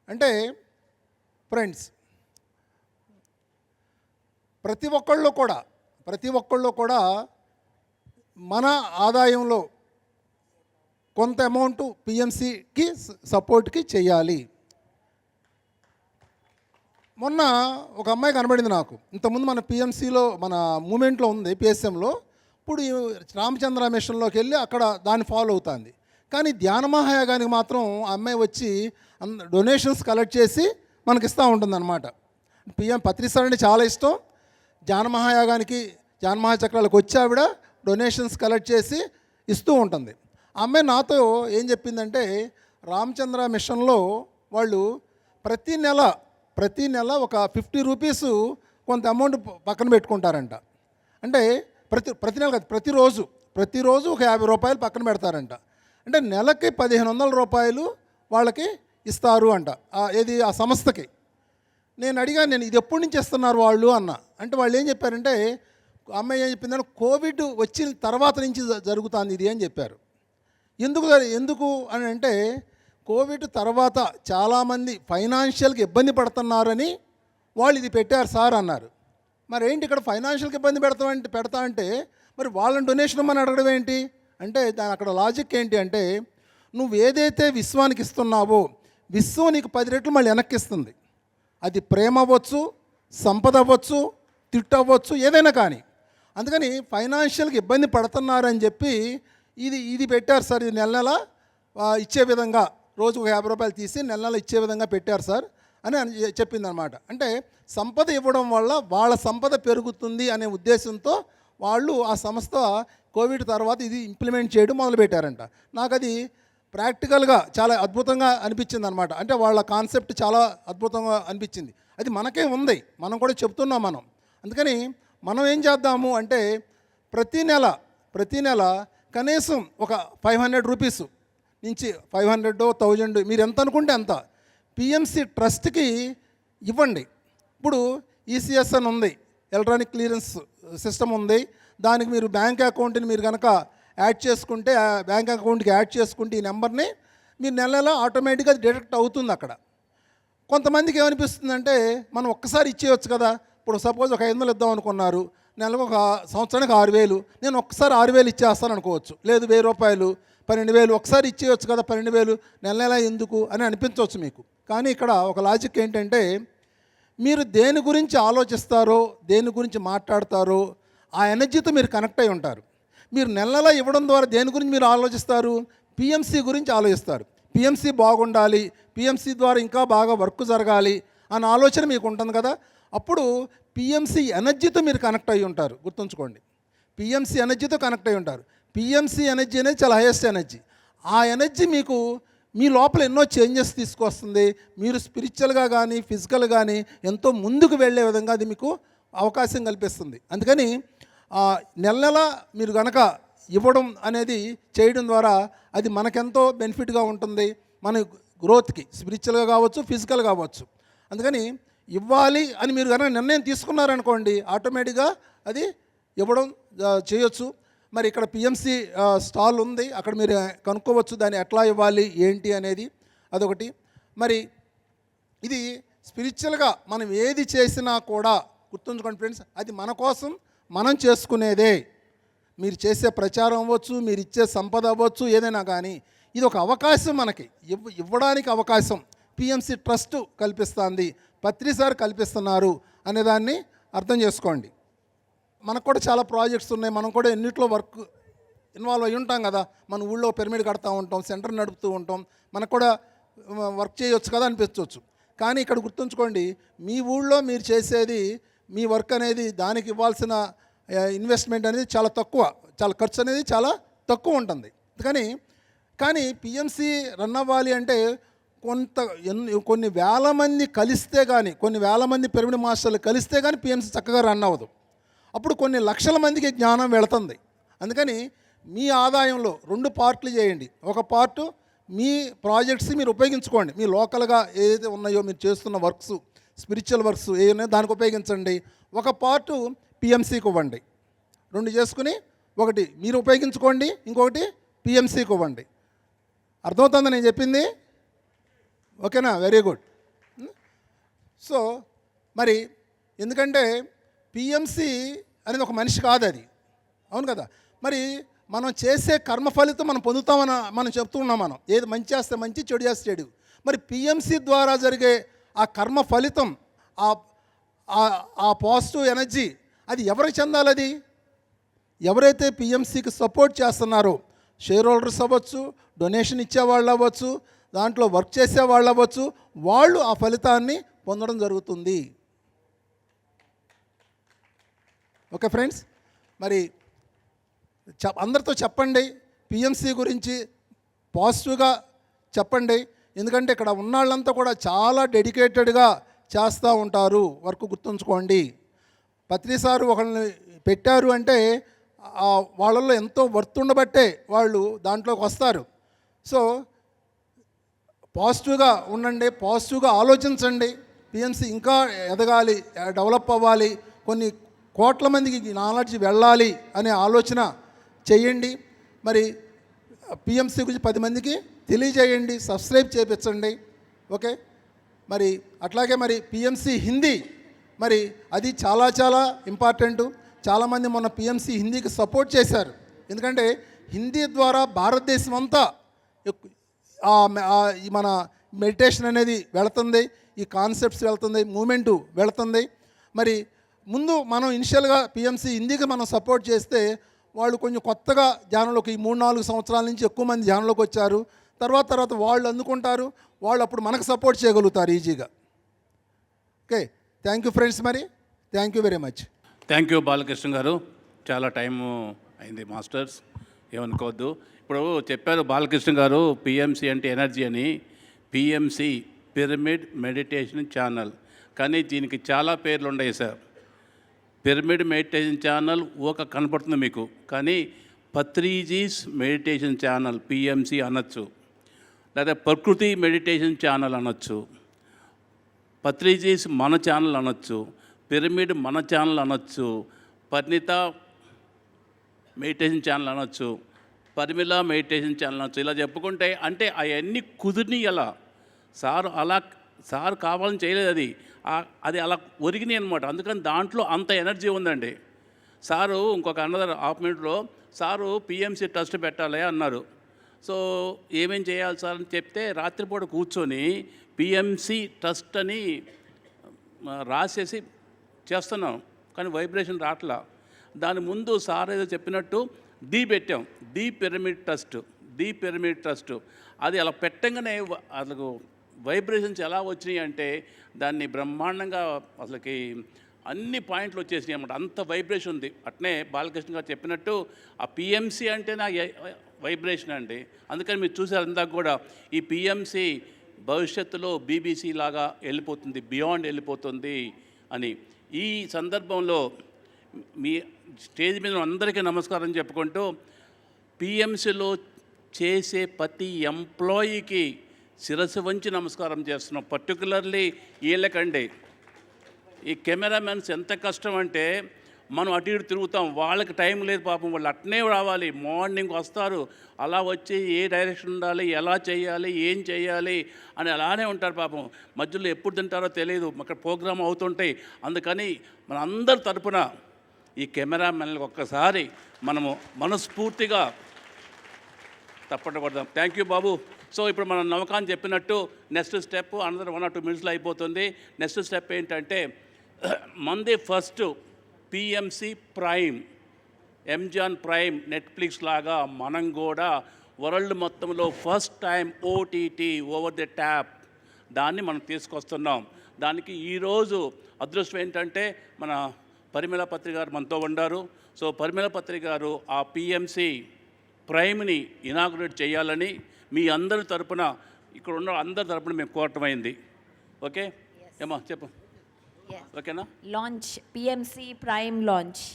అంటే ఫ్రెండ్స్, ప్రతి ఒక్కళ్ళు కూడా మన ఆదాయంలో కొంత అమౌంట్ పిఎంసికి సపోర్ట్కి చేయాలి. మొన్న ఒక అమ్మాయి కనబడింది నాకు. ఇంతకుముందు మన పిఎంసిలో మన మూమెంట్లో ఉంది పిఎస్ఎంలో. ఇప్పుడు ఈ రామచంద్ర మిషన్లోకి వెళ్ళి అక్కడ దాన్ని ఫాలో అవుతుంది. కానీ ధ్యాన మహాయాగానికి మాత్రం ఆ అమ్మాయి వచ్చి డొనేషన్స్ కలెక్ట్ చేసి మనకి ఇస్తూ ఉంటుందన్నమాట. పత్రి సార్ అంటే చాలా ఇష్టం. ధ్యాన మహాయాగానికి ధ్యాన మహాచక్రాలకు వచ్చి ఆవిడ డొనేషన్స్ కలెక్ట్ చేసి ఇస్తూ ఉంటుంది. ఆ అమ్మాయి నాతో ఏం చెప్పిందంటే, రామచంద్ర మిషన్లో వాళ్ళు ప్రతి నెల ఒక 50 రూపీస్ కొంత అమౌంట్ పక్కన పెట్టుకుంటారంట. అంటే ప్రతి నెల కాదు, ప్రతిరోజు ఒక 50 రూపాయలు పక్కన పెడతారంట. అంటే నెలకి 1500 రూపాయలు వాళ్ళకి ఇస్తారు అంట. ఏది ఆ సంస్థకి. నేను అడిగాను, నేను ఇది ఎప్పటి నుంచి ఇస్తున్నారు వాళ్ళు అన్న. అంటే వాళ్ళు ఏం చెప్పారంటే, అమ్మాయి ఏం చెప్పిందంటే కోవిడ్ వచ్చిన తర్వాత నుంచి జరుగుతుంది ఇది అని చెప్పారు. ఎందుకు అని అంటే, కోవిడ్ తర్వాత చాలామంది ఫైనాన్షియల్కి ఇబ్బంది పడుతున్నారని వాళ్ళు ఇది పెట్టారు సార్ అన్నారు. మరి ఏంటి ఇక్కడ ఫైనాన్షియల్కి ఇబ్బంది పెడతా అంటే మరి వాళ్ళని డొనేషన్ ఇవ్వమని అడగడం ఏంటి అంటే, దాని అక్కడ లాజిక్ ఏంటి అంటే, నువ్వు ఏదైతే విశ్వానికి ఇస్తున్నావో విశ్వం నీకు 10 రెట్లు మళ్ళీ వెనక్కిస్తుంది. అది ప్రేమ అవ్వచ్చు, సంపద అవ్వచ్చు, తిట్టు అవ్వచ్చు, ఏదైనా కానీ. అందుకని ఫైనాన్షియల్కి ఇబ్బంది పడుతున్నారని చెప్పి ఇది పెట్టారు సార్. ఇది నెల ఇచ్చే విధంగా రోజుకు 50 రూపాయలు తీసి నెల ఇచ్చే విధంగా పెట్టారు సార్ అని చెప్పిందనమాట. అంటే సంపద ఇవ్వడం వల్ల వాళ్ళ సంపద పెరుగుతుంది అనే ఉద్దేశంతో వాళ్ళు ఆ సంస్థ కోవిడ్ తర్వాత ఇది ఇంప్లిమెంట్ చేయడం మొదలుపెట్టారంట. నాకు అది ప్రాక్టికల్గా చాలా అద్భుతంగా అనిపించింది అనమాట. అంటే వాళ్ళ కాన్సెప్ట్ చాలా అద్భుతంగా అనిపించింది. అది మనకే ఉంది, మనం కూడా చెప్తున్నాం మనం. అందుకని మనం ఏం చేద్దాము అంటే, ప్రతి నెల కనీసం ఒక 500 రూపీస్ నుంచి 500 1000 మీరు ఎంత అనుకుంటే అంత పిఎంసి ట్రస్ట్కి ఇవ్వండి. ఇప్పుడు ఈసీఎస్ అని ఉంది, ఎలక్ట్రానిక్ క్లియరెన్స్ సిస్టమ్ ఉంది. దానికి మీరు బ్యాంక్ అకౌంట్ని మీరు కనుక యాడ్ చేసుకుంటే, ఆ బ్యాంక్ అకౌంట్కి యాడ్ చేసుకుంటే ఈ నెంబర్ని మీరు నెలలో ఆటోమేటిక్గా డిడక్ట్ అవుతుంది అక్కడ. కొంతమందికి ఏమనిపిస్తుందంటే, మనం ఒక్కసారి ఇచ్చేయచ్చు కదా. ఇప్పుడు సపోజ్ ఒక 500 ఇద్దాం అనుకున్నారు, నెలకు ఒక సంవత్సరానికి 6000, నేను ఒక్కసారి 6000 ఇచ్చేస్తాను అనుకోవచ్చు. లేదు 1000 రూపాయలు 12000 ఒకసారి ఇచ్చేయచ్చు కదా, 12000 నెల ఎందుకు అని అనిపించవచ్చు మీకు. కానీ ఇక్కడ ఒక లాజిక్ ఏంటంటే, మీరు దేని గురించి ఆలోచిస్తారో, దేని గురించి మాట్లాడతారో ఆ ఎనర్జీతో మీరు కనెక్ట్ అయి ఉంటారు. మీరు నెలలా ఇవ్వడం ద్వారా దేని గురించి మీరు ఆలోచిస్తారు? పిఎంసి గురించి ఆలోచిస్తారు. పిఎంసి బాగుండాలి, పిఎంసి ద్వారా ఇంకా బాగా వర్క్ జరగాలి అన్న ఆలోచన మీకు ఉంటుంది కదా. అప్పుడు పిఎంసి ఎనర్జీతో మీరు కనెక్ట్ అయ్యి ఉంటారు. గుర్తుంచుకోండి, పిఎంసి ఎనర్జీతో కనెక్ట్ అయ్యి ఉంటారు. పిఎంసి ఎనర్జీ అనేది చాలా హైయెస్ట్ ఎనర్జీ. ఆ ఎనర్జీ మీకు మీ లోపల ఎన్నో చేంజెస్ తీసుకొస్తుంది. మీరు స్పిరిచువల్గా కానీ ఫిజికల్ కానీ ఎంతో ముందుకు వెళ్ళే విధంగా అది మీకు అవకాశం కల్పిస్తుంది. అందుకని నెల మీరు కనుక ఇవ్వడం అనేది చేయడం ద్వారా అది మనకెంతో బెనిఫిట్గా ఉంటుంది, మన గ్రోత్కి, స్పిరిచువల్గా కావచ్చు, ఫిజికల్ కావచ్చు. అందుకని ఇవ్వాలి అని మీరు కనుక నిర్ణయం తీసుకున్నారనుకోండి, ఆటోమేటిక్గా అది ఇవ్వడం చేయొచ్చు. మరి ఇక్కడ పిఎంసి స్టాల్ ఉంది, అక్కడ మీరు కనుక్కోవచ్చు దాన్ని ఎట్లా ఇవ్వాలి ఏంటి అనేది. అదొకటి. మరి ఇది స్పిరిచువల్గా మనం ఏది చేసినా కూడా గుర్తుంచుకోండి ఫ్రెండ్స్, అది మన కోసం మనం చేసుకునేదే. మీరు చేసే ప్రచారం అవ్వచ్చు, మీరు ఇచ్చే సంపద అవ్వచ్చు, ఏదైనా కానీ ఇది ఒక అవకాశం మనకి ఇవ్వడానికి అవకాశం పిఎంసి ట్రస్ట్ కల్పిస్తుంది, పత్రి సార్ కల్పిస్తున్నారు అనేదాన్ని అర్థం చేసుకోండి. మనకు కూడా చాలా ప్రాజెక్ట్స్ ఉన్నాయి, మనం కూడా ఎన్నిట్లో వర్క్ ఇన్వాల్వ్ అయ్యి ఉంటాం కదా. మన ఊళ్ళో పిరమిడ్ కడతా ఉంటాం, సెంటర్ నడుపుతూ ఉంటాం, మనకు కూడా వర్క్ చేయొచ్చు కదా అనిపించవచ్చు. కానీ ఇక్కడ గుర్తుంచుకోండి, మీ ఊళ్ళో మీరు చేసేది, మీ వర్క్ అనేది, దానికి ఇవ్వాల్సిన ఇన్వెస్ట్మెంట్ అనేది చాలా తక్కువ, చాలా ఖర్చు అనేది చాలా తక్కువ ఉంటుంది. కానీ పిఎంసి రన్ అవ్వాలి అంటే కొన్ని వేల మంది కలిస్తే కానీ, కొన్ని వేల మంది పిరమిడ్ మాస్టర్లు కలిస్తే కానీ పిఎంసి చక్కగా రన్ అవ్వదు. అప్పుడు కొన్ని లక్షల మందికి జ్ఞానం వెళుతుంది. అందుకని మీ ఆదాయంలో 2 పార్ట్లు చేయండి. ఒక పార్టు మీ ప్రాజెక్ట్స్ మీరు ఉపయోగించుకోండి, మీ లోకల్గా ఏదైతే ఉన్నాయో మీరు చేస్తున్న వర్క్స్, స్పిరిచువల్ వర్క్స్ ఏమైనా దానికి ఉపయోగించండి. ఒక పార్టు పిఎంసికి ఇవ్వండి. 2 చేసుకుని, ఒకటి మీరు ఉపయోగించుకోండి, ఇంకొకటి పిఎంసికి ఇవ్వండి. అర్థమవుతుందా నేను చెప్పింది? ఓకేనా? Very good. సో మరి ఎందుకంటే పిఎంసి అనేది ఒక మనిషి కాదు, అది. అవును కదా. మరి మనం చేసే కర్మ ఫలితం మనం పొందుతామని మనం చెప్తున్నాం. మనం ఏది మంచి చేస్తే మంచి, చెడు చేస్తే చెడు. మరి పిఎంసి ద్వారా జరిగే ఆ కర్మ ఫలితం, ఆ పాజిటివ్ ఎనర్జీ అది ఎవరికి చెందాలి? అది ఎవరైతే పిఎంసికి సపోర్ట్ చేస్తున్నారో, షేర్ హోల్డర్స్ అవ్వచ్చు, డొనేషన్ ఇచ్చేవాళ్ళు అవ్వచ్చు, దాంట్లో వర్క్ చేసేవాళ్ళు అవ్వచ్చు, వాళ్ళు ఆ ఫలితాన్ని పొందడం జరుగుతుంది. ఓకే ఫ్రెండ్స్, మరి అందరితో చెప్పండి, పిఎంసి గురించి పాజిటివ్గా చెప్పండి. ఎందుకంటే ఇక్కడ ఉన్నాళ్ళంతా కూడా చాలా డెడికేటెడ్గా చేస్తూ ఉంటారు. వర్క్ గుర్తుంచుకోండి. పత్రి సారు ఒకళ్ళని పెట్టారు అంటే వాళ్ళల్లో ఎంతో వర్త్ ఉండబట్టే వాళ్ళు దాంట్లోకి వస్తారు. సో పాజిటివ్గా ఉండండి, పాజిటివ్గా ఆలోచించండి. పిఎంసి ఇంకా ఎదగాలి, డెవలప్ అవ్వాలి, కొన్ని కోట్ల మందికి నాలెడ్జ్ వెళ్ళాలి అనే ఆలోచన చేయండి. మరి పిఎంసి గురించి 10 మందికి తెలియజేయండి, సబ్స్క్రైబ్ చేయించండి. ఓకే, మరి అట్లాగే మరి పిఎంసి హిందీ, మరి అది చాలా చాలా ఇంపార్టెంటు. చాలామంది మొన్న పిఎంసి హిందీకి సపోర్ట్ చేశారు. ఎందుకంటే హిందీ ద్వారా భారతదేశం అంతా ఈ మన మెడిటేషన్ అనేది వెళుతుంది, ఈ కాన్సెప్ట్స్ వెళ్తుంది, మూమెంటు వెళుతుంది. మరి ముందు మనం ఇనిషియల్గా పిఎంసి హిందీకి మనం సపోర్ట్ చేస్తే వాళ్ళు కొంచెం కొత్తగా ధ్యానంలోకి ఈ 3-4 సంవత్సరాల నుంచి ఎక్కువ మంది ధ్యానంలోకి వచ్చారు. తర్వాత వాళ్ళు అందుకుంటారు, వాళ్ళు అప్పుడు మనకు సపోర్ట్ చేయగలుగుతారు ఈజీగా. Okay, thank you friends. మరి thank you very much. Thank you Balakrishna garu. చాలా టైము అయింది మాస్టర్స్, ఏమనుకోవద్దు. ఇప్పుడు చెప్పారు బాలకృష్ణ గారు పిఎంసి అంటే ఎనర్జీ అని. పిఎంసి పిరమిడ్ మెడిటేషన్ ఛానల్, కానీ దీనికి చాలా పేర్లు ఉన్నాయి సార్. పిరమిడ్ మెడిటేషన్ ఛానల్ కనపడుతుంది మీకు, కానీ పత్రిజీస్ మెడిటేషన్ ఛానల్ పిఎంసి అనొచ్చు, లేదా ప్రకృతి మెడిటేషన్ ఛానల్ అనొచ్చు, పత్రిజీస్ మన ఛానల్ అనొచ్చు, పిరమిడ్ మన ఛానల్ అనొచ్చు, పరిణిత మెడిటేషన్ ఛానల్ అనొచ్చు, పరిమిళ మెడిటేషన్ ఛానల్ అనొచ్చు. ఇలా చెప్పుకుంటే అంటే అవన్నీ కుదిరిని ఎలా సార్ కావాలని చేయలేదు, అది అలా ఒరిగినాయి అనమాట. అందుకని దాంట్లో అంత ఎనర్జీ ఉందండి. సారు ఇంకొక అనదర్ హాఫ్ మినిట్లో సారు పిఎంసి ట్రస్ట్ పెట్టాలి అన్నారు. సో ఏమేం చేయాలి సార్ అని చెప్తే రాత్రిపూట కూర్చొని పిఎంసి ట్రస్ట్ అని రాసేసి చేస్తున్నాం, కానీ వైబ్రేషన్ రావట్లా. దాని ముందు సార్ ఏదో చెప్పినట్టు పెట్టాం, ది పిరమిడ్ ట్రస్ట్. అది అలా పెట్టంగానే అసలు వైబ్రేషన్స్ ఎలా వచ్చినాయి అంటే దాన్ని బ్రహ్మాండంగా అసలుకి అన్ని పాయింట్లు వచ్చేసినాయి అన్నమాట. అంత వైబ్రేషన్ ఉంది. అట్నే బాలకృష్ణ గారు చెప్పినట్టు ఆ పిఎంసి అంటే నా వైబ్రేషన్ అండి. అందుకని మీరు చూసారు ఇందాక కూడా ఈ పిఎంసి భవిష్యత్తులో బీబీసీ లాగా వెళ్ళిపోతుంది, బియాండ్ వెళ్ళిపోతుంది అని. ఈ సందర్భంలో మీ స్టేజ్ మీద అందరికీ నమస్కారం చెప్పుకుంటూ పిఎంసిలో చేసే ప్రతి ఎంప్లాయీకి శిరస్సు వంచి నమస్కారం చేస్తున్నాం. పర్టికులర్లీ వీళ్ళకండి. ఈ కెమెరామెన్స్ ఎంత కష్టం అంటే మనం అటు ఇటు తిరుగుతాం, వాళ్ళకి టైం లేదు పాపం. వాళ్ళు అట్నే రావాలి, మార్నింగ్ వస్తారు, అలా వచ్చి ఏ డైరెక్షన్ ఉండాలి, ఎలా చేయాలి, ఏం చేయాలి అని అలానే ఉంటారు పాపం. మధ్యలో ఎప్పుడు తింటారో తెలియదు, అక్కడ ప్రోగ్రామ్ అవుతుంటాయి. అందుకని మన అందరి తరపున ఈ కెమెరామెన్లకు ఒక్కసారి మనము మనస్ఫూర్తిగా తప్పట కొడదాం. Thank you Babu. సో ఇప్పుడు మనం నవకాన్ చెప్పినట్టు నెక్స్ట్ స్టెప్ అనదర్ 1 or 2 minutesలో అయిపోతుంది. నెక్స్ట్ స్టెప్ ఏంటంటే మంది first PMC prime, Amazon prime, Netflix లాగా మనం కూడా వరల్డ్ మొత్తంలో first time OTT over the tap దాన్ని మనం తీసుకొస్తున్నాం. దానికి ఈరోజు అదృష్టం ఏంటంటే మన పరిమళ పత్రి గారు మనతో ఉన్నారు. సో పరిమళ పత్రి గారు ఆ పిఎంసి ప్రైమ్ని ఇనాగ్రేట్ చేయాలని మీ అందరి తరపున, ఇక్కడ ఉన్న అందరి తరపున మేము కోరటమైంది. ఓకే ఏమా చెప్పు, ఓకేనా? Launch PMC prime launch.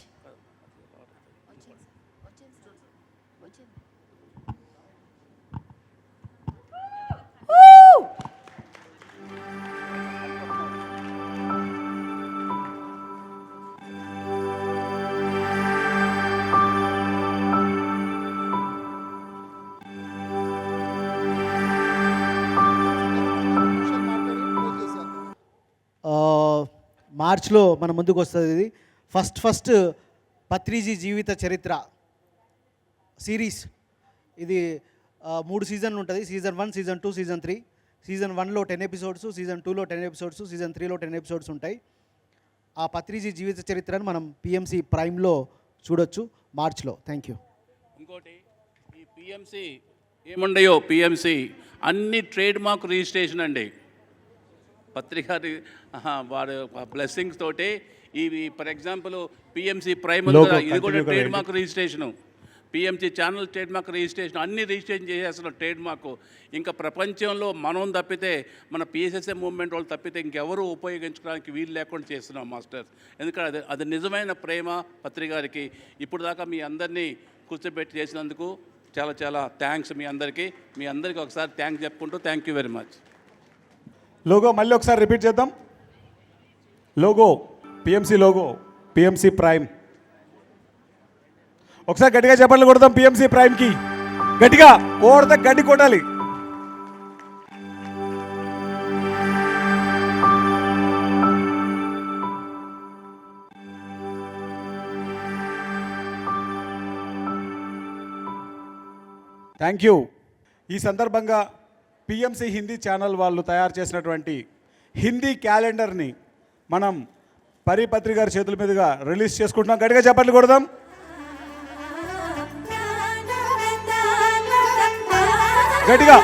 మార్చ్లో మన ముందుకు వస్తుంది ఇది. ఫస్ట్ పత్రిజీ జీవిత చరిత్ర సిరీస్. ఇది 3 సీజన్లు ఉంటుంది. Season 1, season 2, season 3. సీజన్ 1లో 10 ఎపిసోడ్స్, సీజన్ 2లో 10 ఎపిసోడ్స్, సీజన్ 3లో 10 ఎపిసోడ్స్ ఉంటాయి. ఆ పత్రిజీ జీవిత చరిత్రను మనం పిఎంసి ప్రైమ్లో చూడొచ్చు మార్చ్లో. Thank you. ఇంకోటి ఈ పిఎంసి ఏముండయో పిఎంసి అన్ని ట్రేడ్ మార్క్ రిజిస్ట్రేషన్ అండి. పత్రిక వాడు బ్లెస్సింగ్స్ తోటి ఇవి ఫర్ ఎగ్జాంపుల్ పిఎంసి ప్రైమ్ ఇది కూడా trade mark registration, PMC channel trade mark registration అన్ని రిజిస్ట్రేషన్ చేసేస్తున్న ట్రేడ్ మార్క్. ఇంకా ప్రపంచంలో మనం తప్పితే మన పిఎస్ఎస్ఏ మూవ్మెంట్ వాళ్ళు తప్పితే ఇంకెవరు ఉపయోగించుకోవడానికి వీలు లేకుండా చేస్తున్నాం మాస్టర్స్. ఎందుకంటే అది నిజమైన ప్రేమ పత్రిక గారికి. ఇప్పుడు దాకా మీ అందరినీ కూర్చోబెట్టి చేసినందుకు చాలా చాలా థ్యాంక్స్ మీ అందరికీ ఒకసారి థ్యాంక్స్ చెప్పుకుంటూ thank you very much. Logo మళ్ళీ ఒకసారి రిపీట్ చేద్దాం. Logo PMC logo PMC prime. ఒకసారి గట్టిగా చెప్పండి కొడదాం పిఎంసి ప్రైమ్కి. గట్టిగా కోడత గడ్డి కొట్టాలి. Thank you. ఈ సందర్భంగా పిఎంసి హిందీ ఛానల్ వాళ్ళు తయారు చేసినటువంటి హిందీ క్యాలెండర్ని మనం పరిపత్రి గారి చేతుల మీదుగా రిలీజ్ చేసుకుంటున్నాం. గట్టిగా చెప్పండి కొడదాం. గట్టిగా